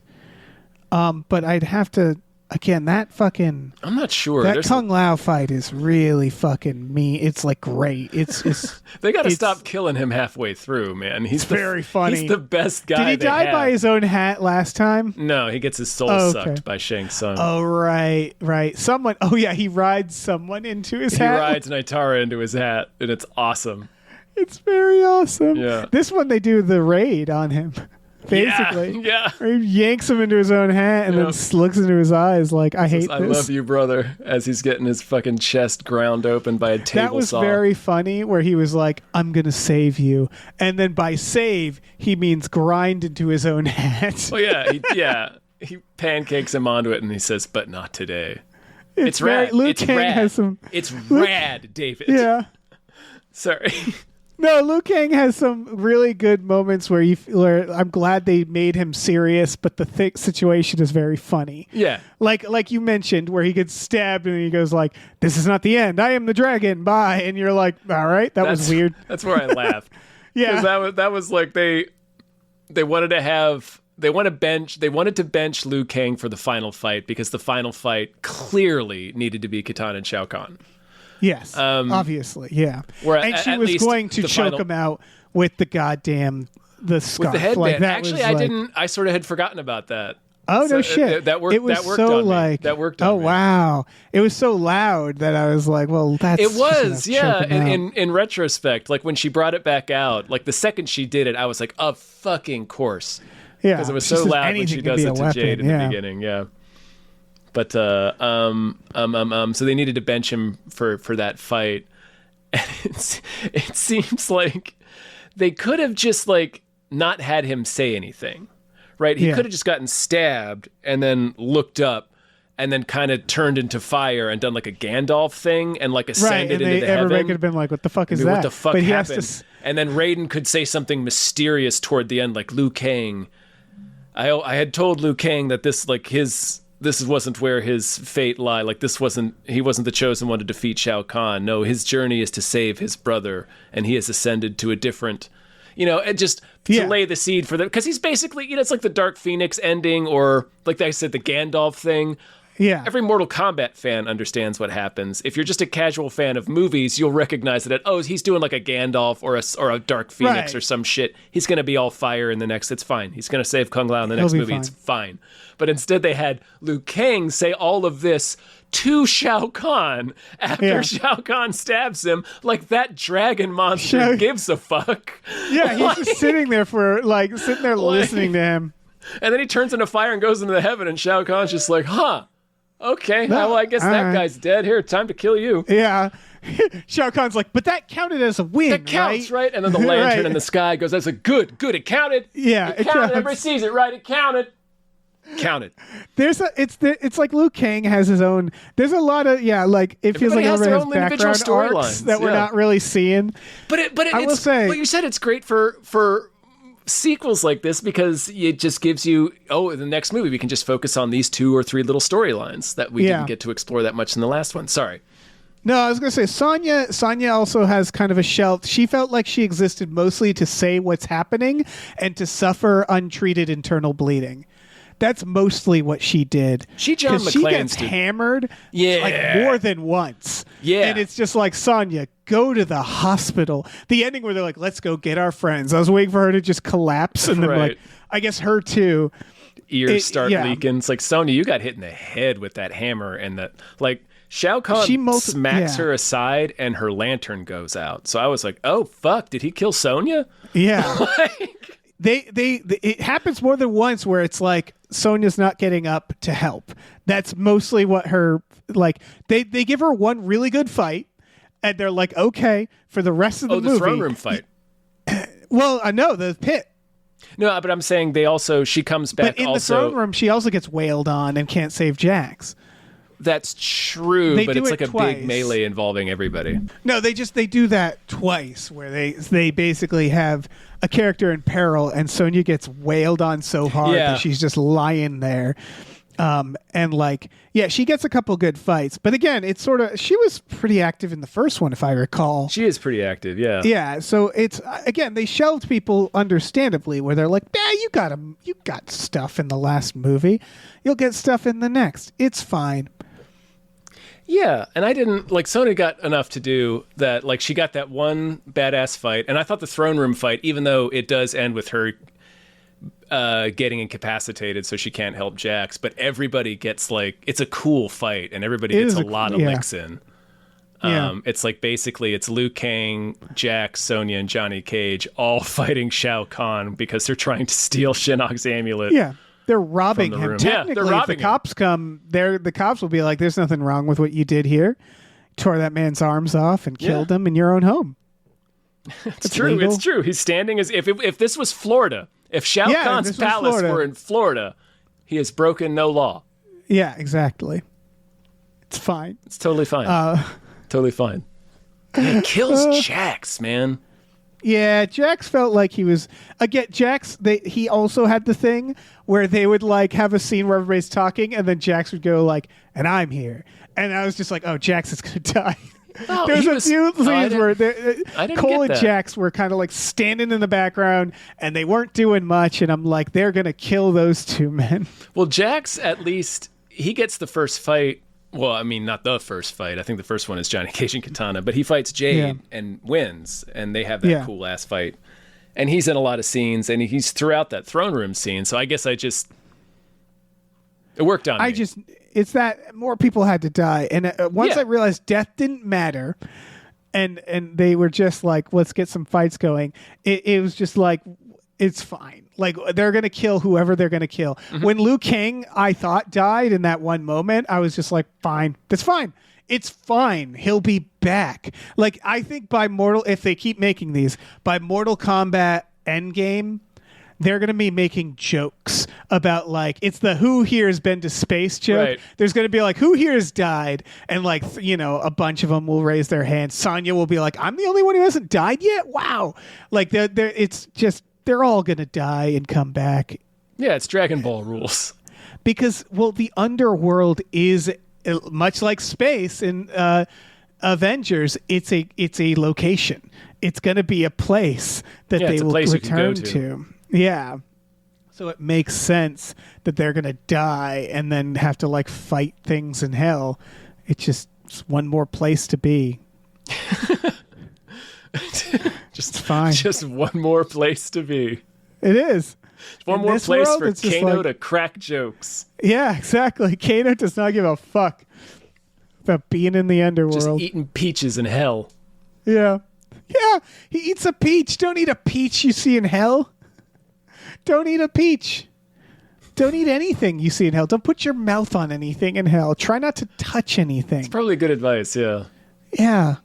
But I'd have to. Again, that fucking... I'm not sure. That Kung Lao fight is really fucking me. It's like great. It's they got to stop killing him halfway through, man. He's very funny. He's the best guy. Did he die by his own hat last time? No, he gets his soul sucked by Shang Tsung. Oh, right. Someone... Oh, yeah, he rides someone into his hat. He rides Naitara into his hat, and it's awesome. It's very awesome. Yeah. This one, they do the raid on him. Basically, yeah. Or he yanks him into his own hat and then looks into his eyes like, I hate this. I love you, brother, as he's getting his fucking chest ground open by a table saw. That was very funny, where he was like, I'm going to save you. And then by save, he means grind into his own hat. Well, he pancakes him onto it and he says, but not today. It's rad. Liu Kang has some... It's rad, David. Yeah. Sorry. No, Liu Kang has some really good moments where I'm glad they made him serious, but the situation is very funny. Yeah. Like you mentioned, where he gets stabbed and he goes like, "This is not the end. I am the dragon. Bye." And you're like, "All right, that was weird." That's where I laughed. Yeah. That was like they wanted to bench Liu Kang for the final fight because the final fight clearly needed to be Kitana and Shao Kahn. Yes, obviously, yeah. And she was going to choke him out with the scarf. With the headband. Like, Actually, I sort of had forgotten about that. Oh, no shit. That worked. It was that worked so on like, me. That worked on oh, me. wow. It was so loud that I was like, well, that's... It was, yeah. In retrospect, like when she brought it back out, like the second she did it, I was like, of fucking course. Yeah. Because it was so loud when she does it to Jade in the beginning, yeah. But so they needed to bench him for that fight. And it seems like they could have just like not had him say anything, right? He could have just gotten stabbed and then looked up and then kind of turned into fire and done like a Gandalf thing and like ascended into the heaven. Everybody could have been like, what the fuck is that? What the fuck happened? And then Raiden could say something mysterious toward the end, like Liu Kang. I had told Liu Kang that this wasn't where his fate lie. Like he wasn't the chosen one to defeat Shao Kahn. No, his journey is to save his brother, and he has ascended to a different, and just to lay the seed for them. Because he's basically, it's like the Dark Phoenix ending, or like I said, the Gandalf thing. Yeah. Every Mortal Kombat fan understands what happens. If you're just a casual fan of movies, you'll recognize that, he's doing like a Gandalf or a Dark Phoenix or some shit. He's going to be all fire in the next. It's fine. He's going to save Kung Lao in the next movie. Fine. It's fine. But instead they had Liu Kang say all of this to Shao Kahn after Shao Kahn stabs him, like that dragon monster gives a fuck. Yeah, he's just sitting there listening to him. And then he turns into fire and goes into the heaven, and Shao Kahn's just like, huh. Okay, well, I guess that guy's dead. Here, time to kill you. Yeah. Shao Kahn's like, but that counted as a win, That counts, right? And then the lantern in the sky goes, that's a good, it counted. Yeah. It counted. Everybody sees it, right? It counted. Counted. It's like Liu Kang has his own, there's a lot of, it feels like everybody has background arcs that we're not really seeing. But I will say, well, you said it's great for sequels like this because it just gives you, the next movie we can just focus on these 2 or 3 little storylines that we didn't get to explore that much in the last one. Sorry. No, I was going to say Sonya also has kind of a shelf. She felt like she existed mostly to say what's happening and to suffer untreated internal bleeding. That's mostly what she did. She John McClane's she gets hammered like more than once. Yeah. And it's just like, Sonya, go to the hospital. The ending where they're like, let's go get our friends. I was waiting for her to just collapse. And then Right. like, I guess her too. Ears start leaking. It's like, Sonya, you got hit in the head with that hammer. And that, like, Shao Kahn smacks her aside and her lantern goes out. So I was like, oh, fuck, did he kill Sonya? Yeah. Like, it happens more than once where it's like Sonya's not getting up to help. That's mostly what her, like, they give her one really good fight and they're like, okay, for the rest of the movie. the throne room fight. Well, I know, the pit. No, but I'm saying she comes back But in also. the throne room, she also gets wailed on and can't save Jax. That's true, They but do it's it like a twice. big melee involving everybody. No, they do that twice where they basically have a character in peril and Sonya gets wailed on so hard that she's just lying there. And like, yeah, she gets a couple good fights, but again, it's sort of, she was pretty active in the first one, if I recall. She is pretty active, yeah. Yeah, so it's, again, they shelved people understandably where they're like, you got stuff in the last movie. You'll get stuff in the next. It's fine. Yeah, and I didn't, like, Sonya got enough to do that, like, she got that one badass fight, and I thought the throne room fight, even though it does end with her getting incapacitated so she can't help Jax, but everybody gets, like, it's a cool fight, and everybody gets a lot of licks in. It's like, basically, it's Liu Kang, Jax, Sonya, and Johnny Cage all fighting Shao Kahn because they're trying to steal Shinnok's amulet. Yeah. They're robbing him. room. Technically, Yeah, they're robbing if the cops come, the cops will be like, there's nothing wrong with what you did here. Tore that man's arms off and killed him in your own home. It's true. Legal. It's true. He's standing as if this was Florida. If Shao Kahn's palace were in Florida, he has broken no law. Yeah, exactly. It's fine. It's totally fine. Totally fine. He kills Jax, man. Yeah, Jax felt like he was again. He also had the thing where they would like have a scene where everybody's talking, and then Jax would go like, "And I'm here," and I was just like, "Oh, Jax is gonna die." Oh, There's a few scenes where Cole and that. Jax were kind of like standing in the background, and they weren't doing much, and I'm like, they're gonna kill those two men. Well, Jax at least he gets the first fight. Well, I mean, not the first fight. I think the first one is Johnny Cage and Katana, but he fights Jade and wins, and they have that cool ass fight. And he's in a lot of scenes, and he's throughout that throne room scene. So I guess it worked on me. It's that more people had to die, and once I realized death didn't matter, and they were just like, let's get some fights going. It was just like, it's fine. Like, they're going to kill whoever they're going to kill. Mm-hmm. When Liu Kang, I thought, died in that one moment, I was just like, fine. That's fine. It's fine. He'll be back. Like, I think if they keep making these, by Mortal Kombat Endgame, they're going to be making jokes about, like, it's the who here has been to space joke. Right. There's going to be, like, who here has died? And, like, a bunch of them will raise their hands. Sonya will be like, I'm the only one who hasn't died yet? Wow. Like, it's just... they're all going to die and come back. Yeah, it's Dragon Ball rules. Because, well, the underworld is much like space in Avengers. It's a location. It's going to be a place that they will return to. Yeah. So it makes sense that they're going to die and then have to like fight things in hell. It's one more place to be. Just fine. Just one more place to be. It is. One more place for Kano to crack jokes. Yeah, exactly. Kano does not give a fuck about being in the underworld. Just eating peaches in hell. Yeah. Yeah, he eats a peach. Don't eat a peach you see in hell. Don't eat a peach. Don't eat anything you see in hell. Don't put your mouth on anything in hell. Try not to touch anything. It's probably good advice, yeah. Yeah.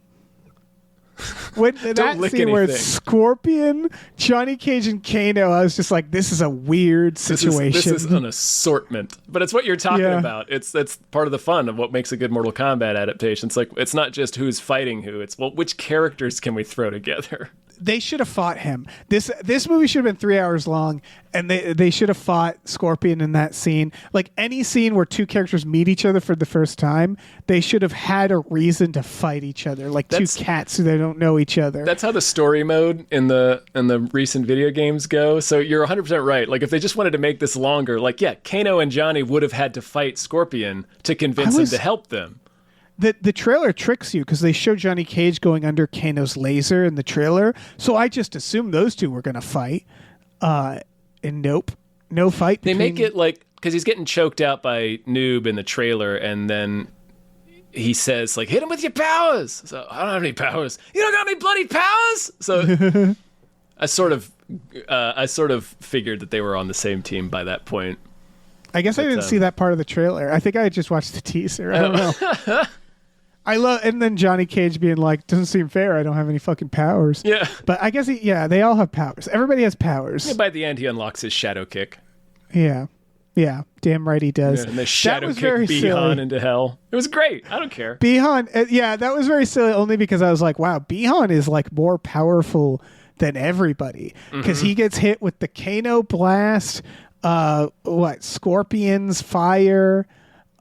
When that scene where it's Scorpion, Johnny Cage, and Kano, I was just like, this is a weird situation. This is an assortment. But it's what you're talking about. It's part of the fun of what makes a good Mortal Kombat adaptation. It's like, it's not just who's fighting who. It's, well, which characters can we throw together? They should have fought him. This movie should have been 3 hours long, and they should have fought Scorpion in that scene. Like any scene where two characters meet each other for the first time, they should have had a reason to fight each other, like two cats who they don't know each other. That's how the story mode in the recent video games go. So you're 100% right. Like if they just wanted to make this longer, like Kano and Johnny would have had to fight Scorpion to convince him to help them. the trailer tricks you because they show Johnny Cage going under Kano's laser in the trailer. So I just assumed those two were going to fight. And nope, no fight. They make it like, because he's getting choked out by Noob in the trailer, and then he says, like, hit him with your powers. So I don't have any powers. You don't got any bloody powers? So I sort of figured that they were on the same team by that point. I guess I didn't see that part of the trailer. I think I just watched the teaser. I don't know. And then Johnny Cage being like, doesn't seem fair. I don't have any fucking powers. Yeah. But I guess, they all have powers. Everybody has powers. Yeah, by the end, he unlocks his shadow kick. Yeah. Yeah. Damn right he does. Yeah, and the shadow kick Bihan into hell. It was great. I don't care. Bihan, that was very silly only because I was like, wow, Bihan is like more powerful than everybody. Because he gets hit with the Kano blast, Scorpion's fire,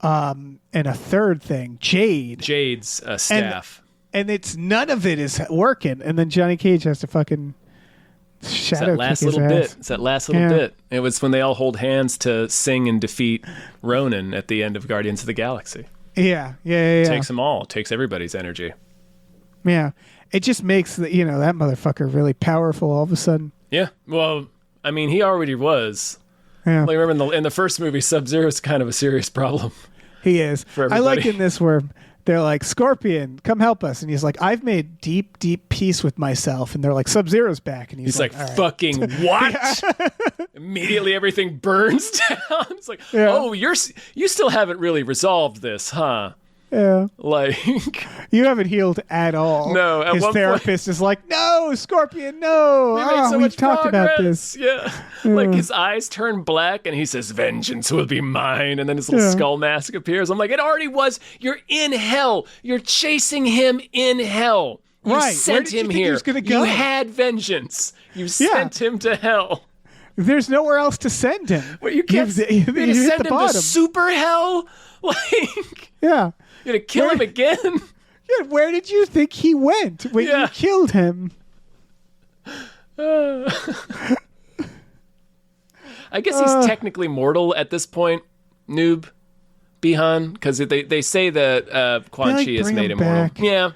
and a third thing, Jade's staff, and it's none of it is working, and then Johnny Cage has to fucking shadow kick his ass. It's that last little bit. It was when they all hold hands to sing and defeat Ronan at the end of Guardians of the Galaxy. Yeah. Takes them all. Takes everybody's energy. Yeah, it just makes that motherfucker really powerful all of a sudden. Yeah, well, I mean, he already was. Yeah. Like, remember in the first movie, Sub-Zero is kind of a serious problem. He is. I like in this where they're like, Scorpion, come help us. And he's like, I've made deep, deep peace with myself. And they're like, Sub-Zero's back. And he's like right. Fucking what? Immediately everything burns down. It's like, oh, you still haven't really resolved this, huh? Yeah. Like, you haven't healed at all. No. His therapist is like, no, Scorpion, no. We've talked about this. Yeah. Like his eyes turn black and he says, vengeance will be mine. And then his little skull mask appears. I'm like, it already was. You're in hell. You're chasing him in hell. You sent him here. You had vengeance. You sent him to hell. There's nowhere else to send him. Well, you can't you send him to super hell? Like, yeah. You're going to kill him again? Yeah, where did you think he went when you killed him? I guess he's technically mortal at this point, Noob, Bihan, because they say that Quan Chi has made him mortal. Yeah.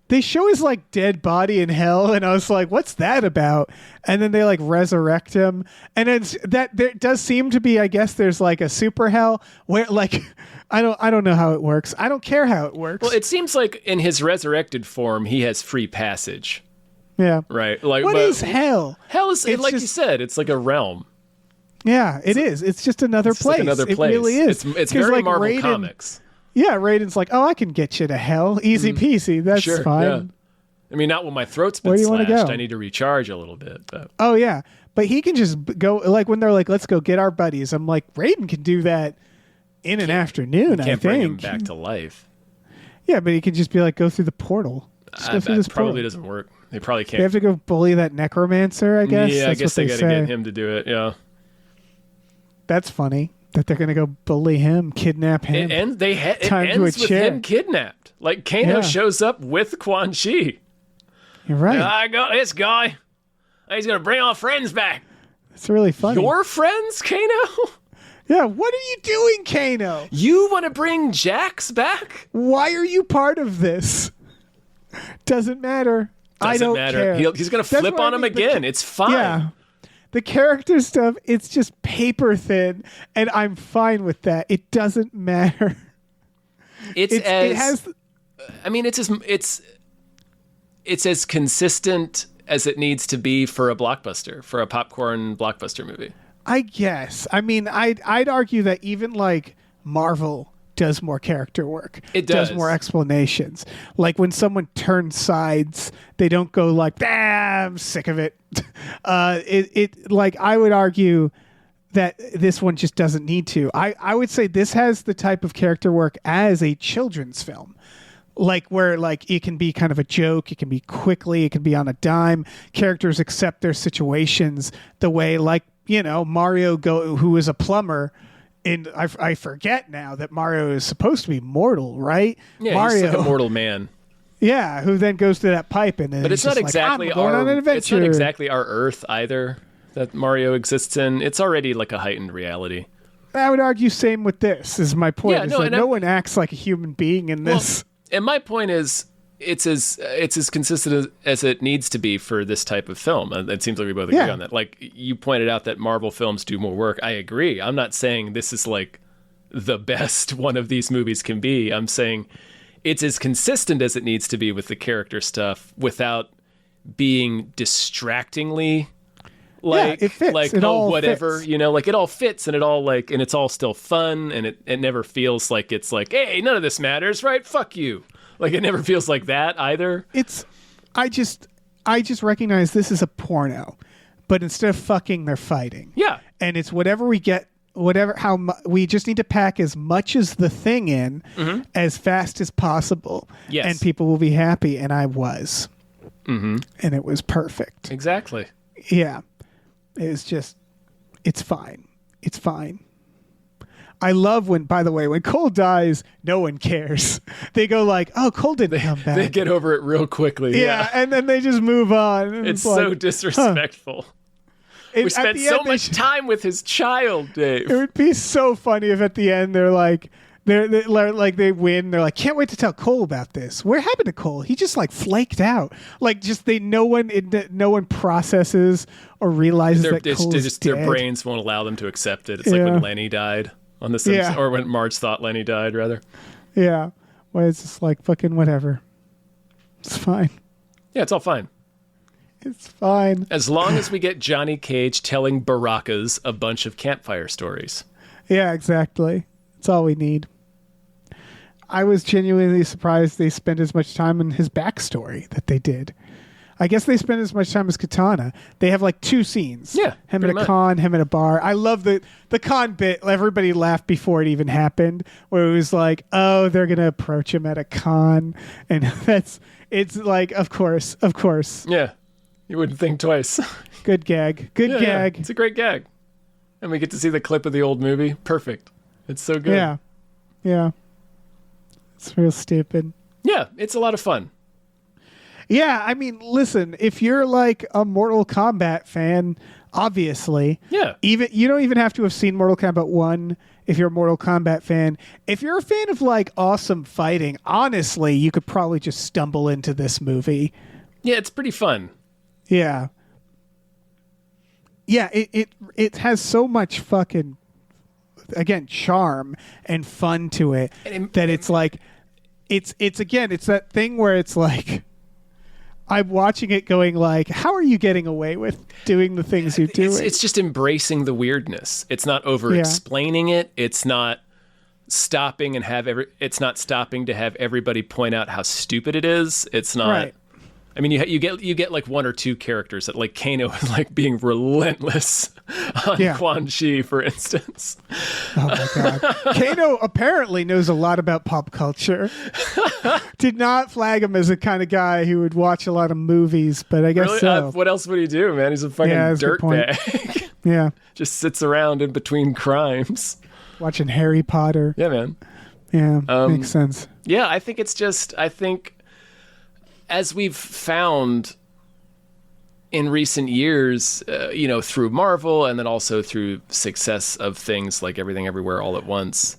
They show his like dead body in hell, and I was like, "What's that about?" And then they like resurrect him, and it's that there does seem to be. I guess there's like a super hell where like I don't know how it works. I don't care how it works. Well, it seems like in his resurrected form, he has free passage. Yeah. Right. Like, what is hell? Hell is like you said. It's like a realm. Yeah, it is. It's just another place. Like another place. It really is. It's very like Marvel Comics. Yeah, Raiden's like, I can get you to hell. Easy peasy. That's fine. Yeah. I mean, not when my throat's been slashed. I need to recharge a little bit. But. Oh, yeah. But he can just go, like when they're like, let's go get our buddies. I'm like, Raiden can do that in an afternoon, I think. Bring him back to life. Yeah, but he can just be like, go through the portal. Just go through this probably doesn't work. They probably can't. They have to go bully that necromancer, I guess. Yeah, That's I guess they got to get him to do it, yeah. That's funny. That they're going to go bully him, kidnap him. It ends with him kidnapped. Like, Kano shows up with Quan Chi. You're right. I got this guy. He's going to bring our friends back. It's really funny. Your friends, Kano? Yeah, what are you doing, Kano? You want to bring Jax back? Why are you part of this? Doesn't matter. I don't care. He's going to flip on him again. It's fine. Yeah. The character stuff, it's just paper thin, and I'm fine with that. It doesn't matter. It's as consistent as it needs to be for a blockbuster, for a popcorn blockbuster movie. I guess. I mean, I'd argue that even like Marvel does more character work. It does more explanations. Like when someone turns sides, they don't go like, I'm sick of it. It like I would argue that this one just doesn't need to. I would say this has the type of character work as a children's film. Like where like it can be kind of a joke, it can be quickly, it can be on a dime. Characters accept their situations the way like, Mario who is a plumber. And I forget now that Mario is supposed to be mortal, right? Yeah, Mario, he's like a mortal man. Yeah, who then goes to that pipe and but it's not exactly like, on an adventure. It's not exactly our Earth either that Mario exists in. It's already like a heightened reality. I would argue same with this. Is my point? No one acts like a human being in this. And my point is, it's as consistent as it needs to be for this type of film. And it seems like we both agree on that. Like, you pointed out that Marvel films do more work. I agree. I'm not saying this is like the best one of these movies can be. I'm saying it's as consistent as it needs to be with the character stuff without being distractingly like, it fits. like, it all whatever, fits. you know, like it all fits and it all like, and it's all still fun, and it never feels like it's like, hey, none of this matters, right? Fuck you. Like, it never feels like that either. I just recognize this is a porno, but instead of fucking, they're fighting. Yeah. And it's whatever we get, we just need to pack as much as the thing in as fast as possible. Yes. And people will be happy. And I was. And it was perfect. Exactly. Yeah. It was just, it's fine. It's fine. I love when, by the way, when Cole dies, no one cares. They go like, oh, Cole didn't come back. They get over it real quickly. Yeah, and then they just move on. And It's like, so disrespectful. We spent so much time with his child, Dave. It would be so funny if at the end they're like, they win. They're like, can't wait to tell Cole about this. What happened to Cole? He just like flaked out. Like, just no one processes or realizes that Cole's dead. Their brains won't allow them to accept it. It's like when Lenny died on The Simpsons, or when Marge thought Lenny died, rather. Yeah. Well, it's just like fucking whatever. It's fine. Yeah, it's all fine. It's fine. As long as we get Johnny Cage telling Barakas a bunch of campfire stories. Yeah, exactly. That's all we need. I was genuinely surprised they spent as much time on his backstory that they did. I guess they spent as much time as Katana. They have like 2 scenes. Yeah. Him at a con, him at a bar. I love the con bit. Everybody laughed before it even happened, where it was like, oh, they're going to approach him at a con. And it's like, of course. Yeah. You wouldn't think twice. Good gag. Good gag. Yeah. It's a great gag. And we get to see the clip of the old movie. Perfect. It's so good. Yeah. Yeah. It's real stupid. Yeah, it's a lot of fun. Yeah, I mean, listen, if you're like a Mortal Kombat fan, obviously, even you don't even have to have seen Mortal Kombat 1 if you're a Mortal Kombat fan. If you're a fan of like awesome fighting, honestly, you could probably just stumble into this movie. Yeah, it's pretty fun. Yeah. Yeah, it has so much fucking, again, charm and fun to it that it's like it's that thing where it's like, I'm watching it going like, how are you getting away with doing the things you're doing? It's just embracing the weirdness. It's not over explaining it. It's not stopping to have everybody point out how stupid it is. It's not. Right. I mean, you get like 1 or 2 characters that, like, Kano is like being relentless on Quan Chi, for instance. Oh my god, Kano apparently knows a lot about pop culture. Did not flag him as the kind of guy who would watch a lot of movies, but I guess really? so. What else would he do, man? He's a fucking dirtbag. Yeah, just sits around in between crimes, watching Harry Potter. Yeah, man. Yeah, makes sense. Yeah, I think as we've found in recent years, through Marvel and then also through success of things like Everything Everywhere All at Once,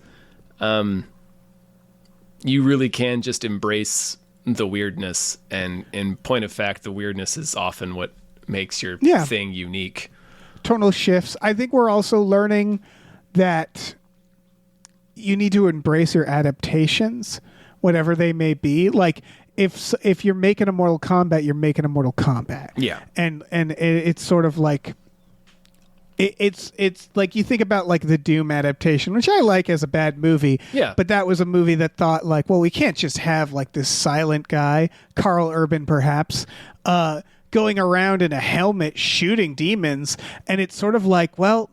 you really can just embrace the weirdness. And in point of fact, the weirdness is often what makes your thing unique. Tonal shifts. I think we're also learning that you need to embrace your adaptations, whatever they may be. Like, if you're making a Mortal Kombat, you're making a Mortal Kombat. Yeah. And it's sort of like it's like you think about like the Doom adaptation, which I like as a bad movie. Yeah. But that was a movie that thought like, well, we can't just have like this silent guy, Carl Urban perhaps, going around in a helmet shooting demons, and it's sort of like, well,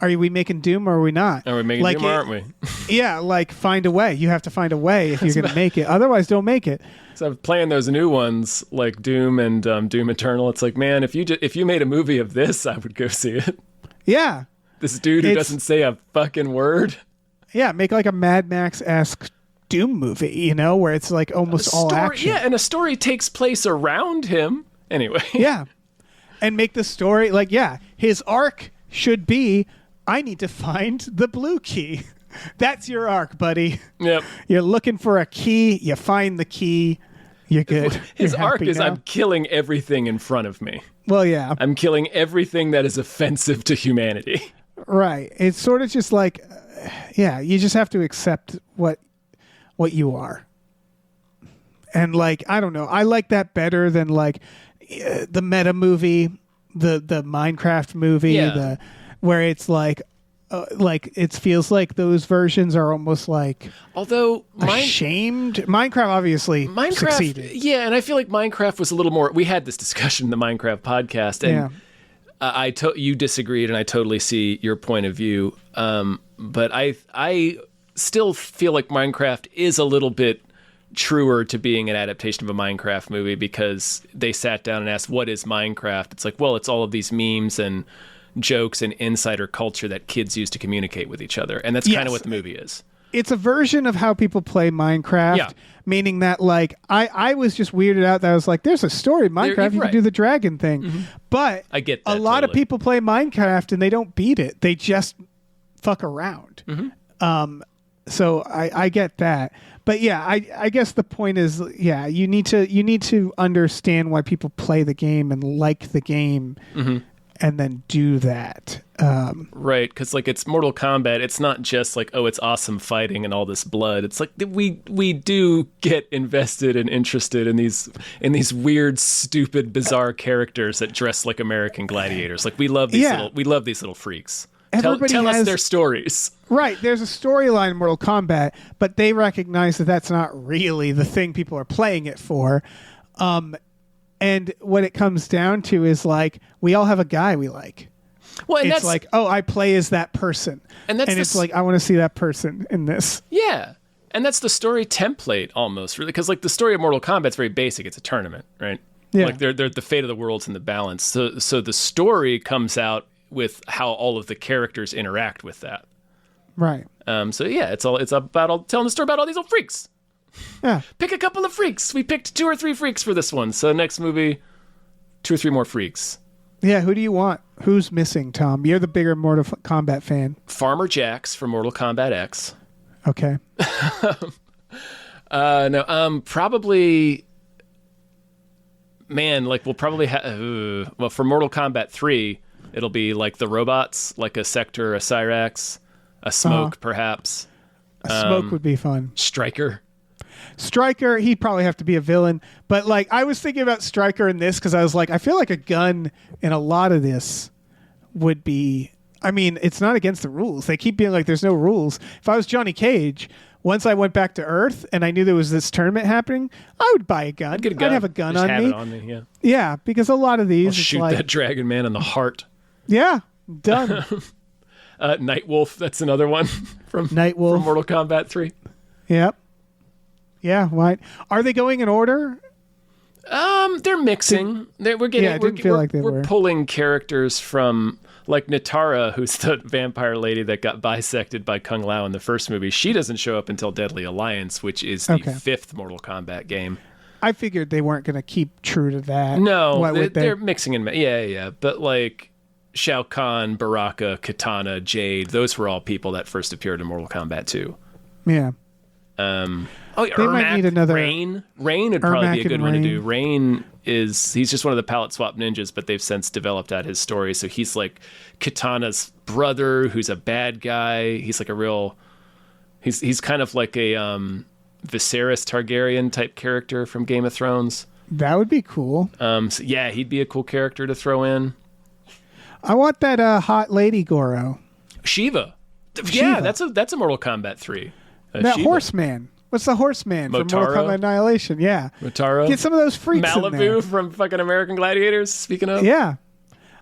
are we making Doom or are we not? Are we making Doom or aren't we? Yeah, like find a way. You have to find a way if you're going to make it. Otherwise, don't make it. So playing those new ones like Doom and Doom Eternal, it's like, man, if you made a movie of this, I would go see it. Yeah. This dude who doesn't say a fucking word. Yeah, make like a Mad Max-esque Doom movie, where it's like almost all action. Yeah, and a story takes place around him. Anyway. Yeah. And make the story, his arc should be, I need to find the blue key. That's your arc, buddy. Yep. You're looking for a key. You find the key. You're good. His You're arc happy is now. I'm killing everything in front of me. Well, yeah. I'm killing everything that is offensive to humanity. Right. It's sort of just like, yeah, you just have to accept what you are. And like, I don't know. I like that better than like the meta movie, the Minecraft movie, Yeah. where it's like it feels like those versions are almost like Although ashamed. Minecraft obviously succeeded. Yeah, and I feel like Minecraft was a little more. We had this discussion in the Minecraft podcast, and you disagreed, and I totally see your point of view. But I still feel like Minecraft is a little bit truer to being an adaptation of a Minecraft movie because they sat down and asked, "What is Minecraft?" It's like, well, it's all of these memes and jokes and insider culture that kids use to communicate with each other, and that's kind of what the movie is. It's a version of how people play Minecraft, meaning that like I was just weirded out that I was like, there's a story in Minecraft, you can do the dragon thing. But I get that a lot of totally. people play Minecraft and they don't beat it. They just fuck around. So I get that. But yeah, I guess the point is, yeah, you need to understand why people play the game and like the game and then do that. Right, because like it's Mortal Kombat. It's not just like, oh, it's awesome fighting and all this blood. It's like we do get invested and interested in these weird, stupid, bizarre characters that dress like American gladiators. Like we love these little freaks. Tell us their stories. Right, there's a storyline in Mortal Kombat, but they recognize that that's not really the thing people are playing it for. And what it comes down to is like we all have a guy we like. Well, and it's that's like, oh, I play as that person, and it's like I want to see that person in this. Yeah, and that's the story template almost, really, because like the story of Mortal Kombat's very basic. It's a tournament, right? Yeah. Like they're the fate of the world's in the balance. So the story comes out with how all of the characters interact with that. Right. So yeah, it's about telling the story about all these little freaks. Yeah. Pick a couple of freaks. We picked 2 or 3 freaks for this one. So next movie, 2 or 3 more freaks. Yeah. Who do you want? Who's missing, Tom? You're the bigger Mortal Kombat fan. Farmer Jax from Mortal Kombat X. Okay. No. Probably. Man, like we'll probably have. Well, for Mortal Kombat 3, it'll be like the robots, like a Sector, a Cyrax, a Smoke, perhaps. A Smoke would be fun. Stryker, he'd probably have to be a villain. But like I was thinking about Stryker in this because I was like, I feel like a gun in a lot of this would be. I mean, it's not against the rules. They keep being like, there's no rules. If I was Johnny Cage, once I went back to Earth and I knew there was this tournament happening, I would buy a gun. Get a gun. I'd have a gun Just on have me. it on me. Yeah. Yeah, because a lot of these, I'll it's shoot like, that Dragon Man in the heart. yeah, done. Nightwolf, that's another one from Nightwolf. from Mortal Kombat 3. Yep. Yeah, right. Are they going in order? They're mixing. We're getting. Yeah, it didn't feel like they we're were. pulling characters from like Natara, who's the vampire lady that got bisected by Kung Lao in the first movie. She doesn't show up until Deadly Alliance, which is the 5th Mortal Kombat game. I figured they weren't going to keep true to that. No, Why would they're mixing and yeah. But like Shao Kahn, Baraka, Katana, Jade, those were all people that first appeared in Mortal Kombat 2. Yeah. Oh, yeah, They might need another- Rain would probably Ermac be a good and one to Rain. do. Rain he's just one of the palette swap ninjas, but they've since developed out his story. So he's like Katana's brother, who's a bad guy. He's like a real. He's kind of like a Viserys Targaryen type character from Game of Thrones. That would be cool. So yeah, he'd be a cool character to throw in. I want that hot lady Goro. Shiva. Yeah, Shiva. that's a Mortal Kombat 3. That Shiva. horseman. What's the horseman from Mortal Motaro? Kombat Annihilation? Yeah. Motaro. Get some of those freaks in there. Malibu from fucking American Gladiators, speaking of. Yeah.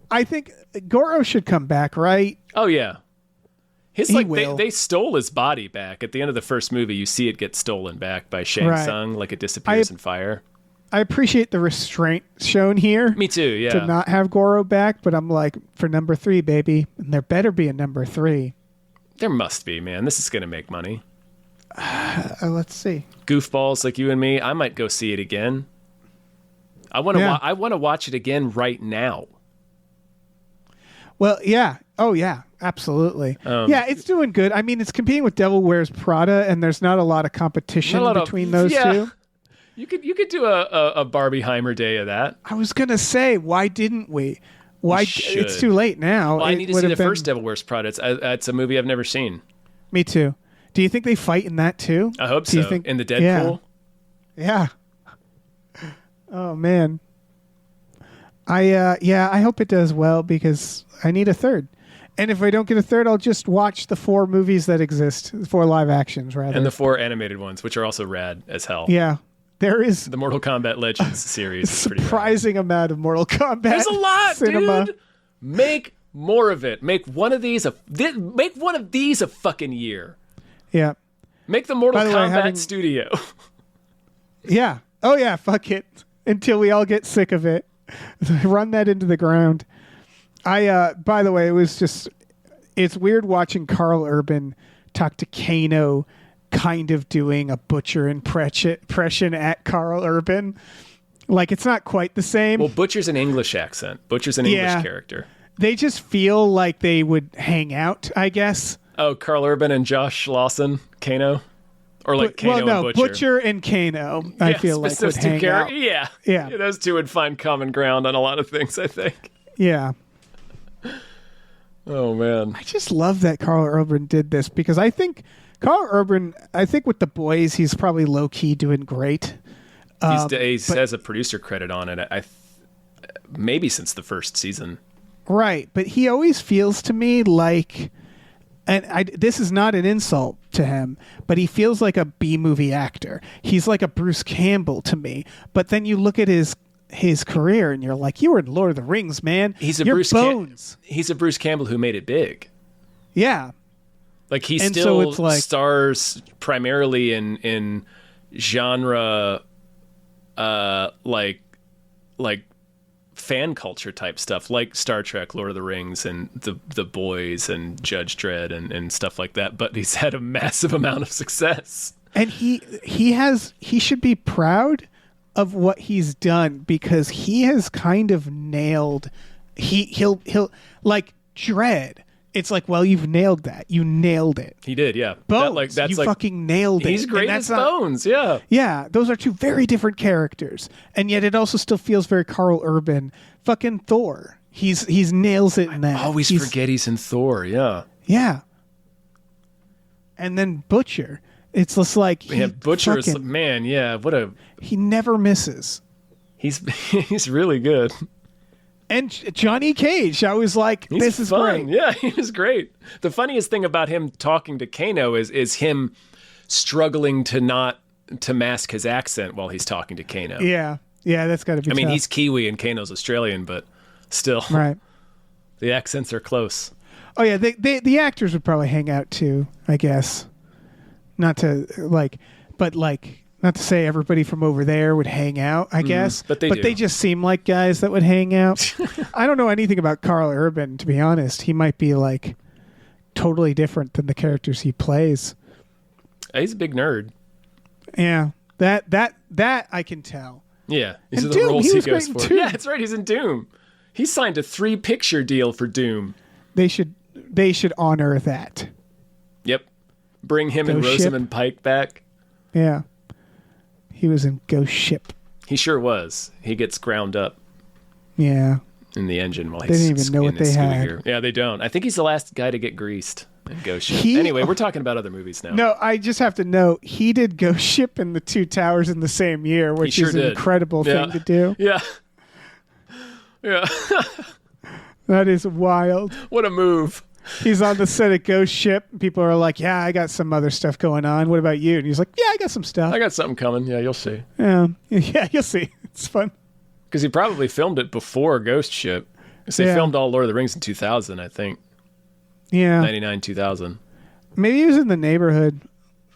I think Goro should come back, right? Oh, yeah. He will. They stole his body back. At the end of the first movie, you see it get stolen back by Shang Right. Tsung, like it disappears in fire. I appreciate the restraint shown here. Me too, yeah. To not have Goro back, but I'm like, for number 3, baby. And there better be a number 3. There must be, man. This is going to make money. Let's see. Goofballs like you and me, I might go see it again. I want to. Yeah. I want to watch it again right now. Well, yeah. Oh yeah, absolutely. Yeah, it's doing good. I mean, it's competing with Devil Wears Prada, and there's not a lot of competition between those two. You could do a Barbieheimer day of that. I was gonna say, why didn't we? Why? It's too late now. Well, I need to see the first Devil Wears Prada. It's a movie I've never seen. Me too. Do you think they fight in that too? I hope so. In the Deadpool? Yeah. Oh man. I hope it does well because I need a third. And if I don't get a third, I'll just watch the 4 movies that exist, 4 live actions rather. And the 4 animated ones, which are also rad as hell. Yeah. There is the Mortal Kombat Legends series. Surprising amount of Mortal Kombat. There's a lot, cinema. dude. Make more of it. Make one of these a fucking year. Yeah. Make the Mortal Kombat studio. Yeah. Oh yeah, fuck it. Until we all get sick of it. Run that into the ground. By the way, it's weird watching Carl Urban talk to Kano, kind of doing a Butcher impression at Carl Urban. Like, it's not quite the same. Well, Butcher's an English accent. Butcher's an English character. They just feel like they would hang out, I guess. Oh, Carl Urban and Josh Lawson, Kano? Or like Kano and Butcher? Butcher and Kano, I feel like would hang out. Yeah. Those two would find common ground on a lot of things, I think. Yeah. Oh, man. I just love that Carl Urban did this because I think Carl Urban, with The Boys, he's probably low-key doing great. He has a producer credit on it, maybe since the first season. Right, but he always feels to me like, and this is not an insult to him, but he feels like a B-movie actor. He's like a Bruce Campbell to me. But then you look at his career and you're like, you were in Lord of the Rings, man. He's a Bruce Campbell who made it big. Yeah. Like he still stars primarily in genre like fan culture type stuff, like Star Trek, Lord of the Rings, and the Boys and Judge Dredd and stuff like that. But he's had a massive amount of success. And he should be proud of what he's done because he has kind of nailed. He'll like Dredd. It's like, well, you've nailed that. You nailed it. He did, yeah. Bones, you fucking nailed it. He's great as Bones, yeah. Yeah, those are 2 very different characters. And yet it also still feels very Carl Urban. Fucking Thor. He's nails it in that. I always forget he's in Thor, yeah. Yeah. And then Butcher. It's just like... Butcher is... Man, yeah, what a... He never misses. He's really good. And Johnny Cage, I was like, this is fun. Great. Yeah, he was great. The funniest thing about him talking to Kano is him struggling to mask his accent while he's talking to Kano. Yeah, that's got to be tough. He's Kiwi and Kano's Australian, but still. Right. The accents are close. Oh, yeah, the actors would probably hang out too, I guess. Not to say everybody from over there would hang out, I guess. But they just seem like guys that would hang out. I don't know anything about Carl Urban, to be honest. He might be like totally different than the characters he plays. He's a big nerd. Yeah. That I can tell. Yeah. These and are the Doom, roles he goes for. Doom. Yeah, that's right. He's in Doom. He signed a 3-picture deal for Doom. They should honor that. Yep. Bring him and Rosamund Pike back. Yeah. He was in Ghost Ship. He sure was. He gets ground up. Yeah. In the engine while they didn't even know what they had. Gear. Yeah, they don't. I think he's the last guy to get greased in Ghost Ship. Anyway, we're talking about other movies now. No, I just have to note, he did Ghost Ship and The Two Towers in the same year, which is an incredible thing to do. Yeah. Yeah. That is wild. What a move. He's on the set of Ghost Ship. People are like, yeah, I got some other stuff going on. What about you? And he's like, yeah, I got some stuff. I got something coming. Yeah, you'll see. Yeah, you'll see. It's fun. Because he probably filmed it before Ghost Ship. Because they filmed all Lord of the Rings in 2000, I think. Yeah. 99, 2000. Maybe he was in the neighborhood.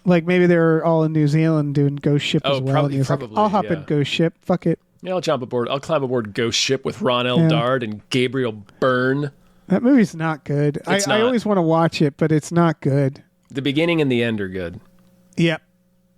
Like, maybe they were all in New Zealand doing Ghost Ship as well. Probably, and he was like, I'll hop in Ghost Ship. Fuck it. Yeah, I'll jump aboard. I'll climb aboard Ghost Ship with Ron L. Dard and Gabriel Byrne. That movie's not good. I always want to watch it, but it's not good. The beginning and the end are good. Yep.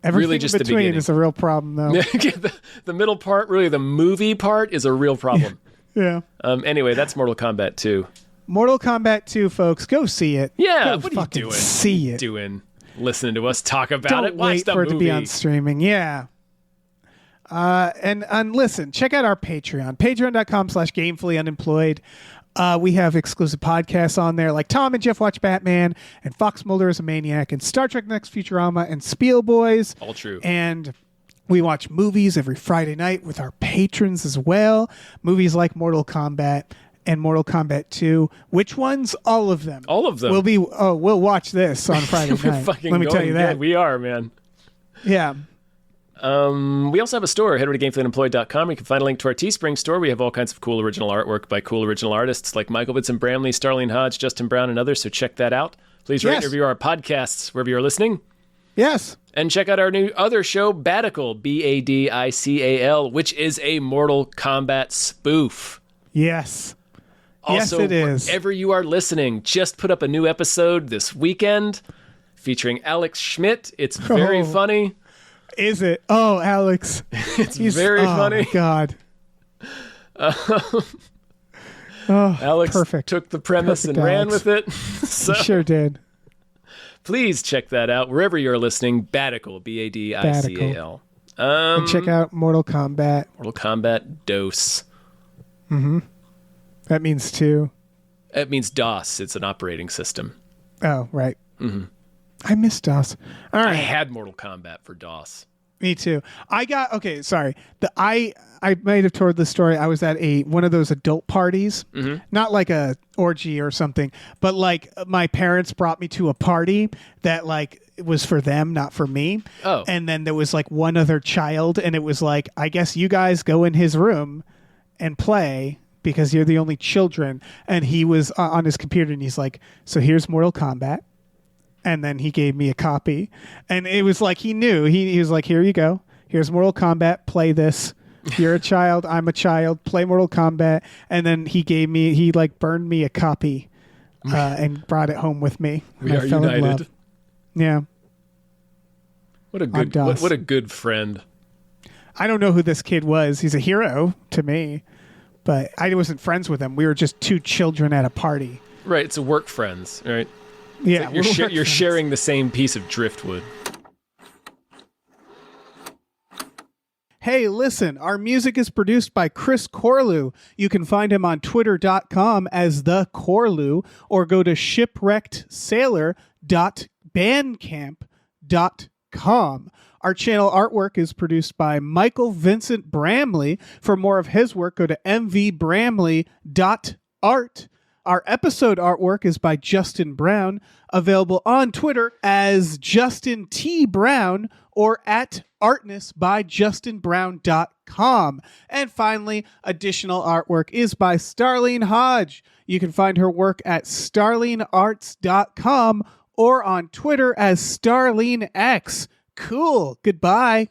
Everything really just in between the beginning is a real problem, though. The middle part, really the movie part, is a real problem. Yeah. Anyway, that's Mortal Kombat 2. Mortal Kombat 2, folks. Go see it. Yeah, Go what are you fucking doing? See it. Doing listening to us talk about Don't it. Watch wait the for it movie. to be on streaming. Yeah. And listen, check out our Patreon. Patreon.com/gamefullyunemployed. We have exclusive podcasts on there like Tom and Jeff Watch Batman and Fox Mulder is a Maniac and Star Trek Next Futurama and Spiel Boys. All true. And we watch movies every Friday night with our patrons as well. Movies like Mortal Kombat and Mortal Kombat 2. Which ones? All of them. All of them. We'll watch this on Friday night. Let me tell you that. We are, man. Yeah. We also have a store. Head over to gamefullyunemployed.com. You can find a link to our Teespring store. We have all kinds of cool original artwork by cool original artists like Michael Vincent Bramley, Starlene Hodge, Justin Brown, and others, so check that out. Please rate and review our podcasts wherever you're listening. Yes. And check out our new other show, Badical, Badical, which is a Mortal Kombat spoof. Yes. Also, yes, it is. Wherever you are listening, just put up a new episode this weekend featuring Alex Schmidt. It's very funny. Is it? Oh, Alex. It's very funny. Oh, God. Alex perfect. took the premise Perfect, and ran Alex. with it. So He sure did. please check that out wherever you're listening. Badical, Badical. And check out Mortal Kombat. Mortal Kombat Dose. That means 2. It means DOS. It's an operating system. Oh, right. I miss DOS. All I right. had Mortal Kombat for DOS. Me too. Okay, sorry. I might have told the story. I was at one of those adult parties, not like a orgy or something, but like my parents brought me to a party that like it was for them, not for me. Oh. And then there was like one other child, and it was like, I guess you guys go in his room and play because you're the only children. And he was on his computer, and he's like, so here's Mortal Kombat. And then he gave me a copy. And it was like he knew. He was like, here you go. Here's Mortal Kombat. Play this. You're a child. I'm a child. Play Mortal Kombat. And then he like burned me a copy and brought it home with me. We I are fell in love. united. Yeah. What a good DOS. what a good friend. I don't know who this kid was. He's a hero to me. But I wasn't friends with him. We were just two children at a party. Right, it's a work friends, right? Yeah. You're we're you're friends. sharing the same piece of driftwood. Hey, listen, our music is produced by Chris Corlew. You can find him on twitter.com as the Corlew or go to shipwreckedsailor.bandcamp.com. Our channel artwork is produced by Michael Vincent Bramley. For more of his work, go to mvbramley.art. Our episode artwork is by Justin Brown, available on Twitter as Justin T. Brown or at artnessbyjustinbrown.com. And finally, additional artwork is by Starlene Hodge. You can find her work at starlenearts.com or on Twitter as StarleneX. Cool. Goodbye.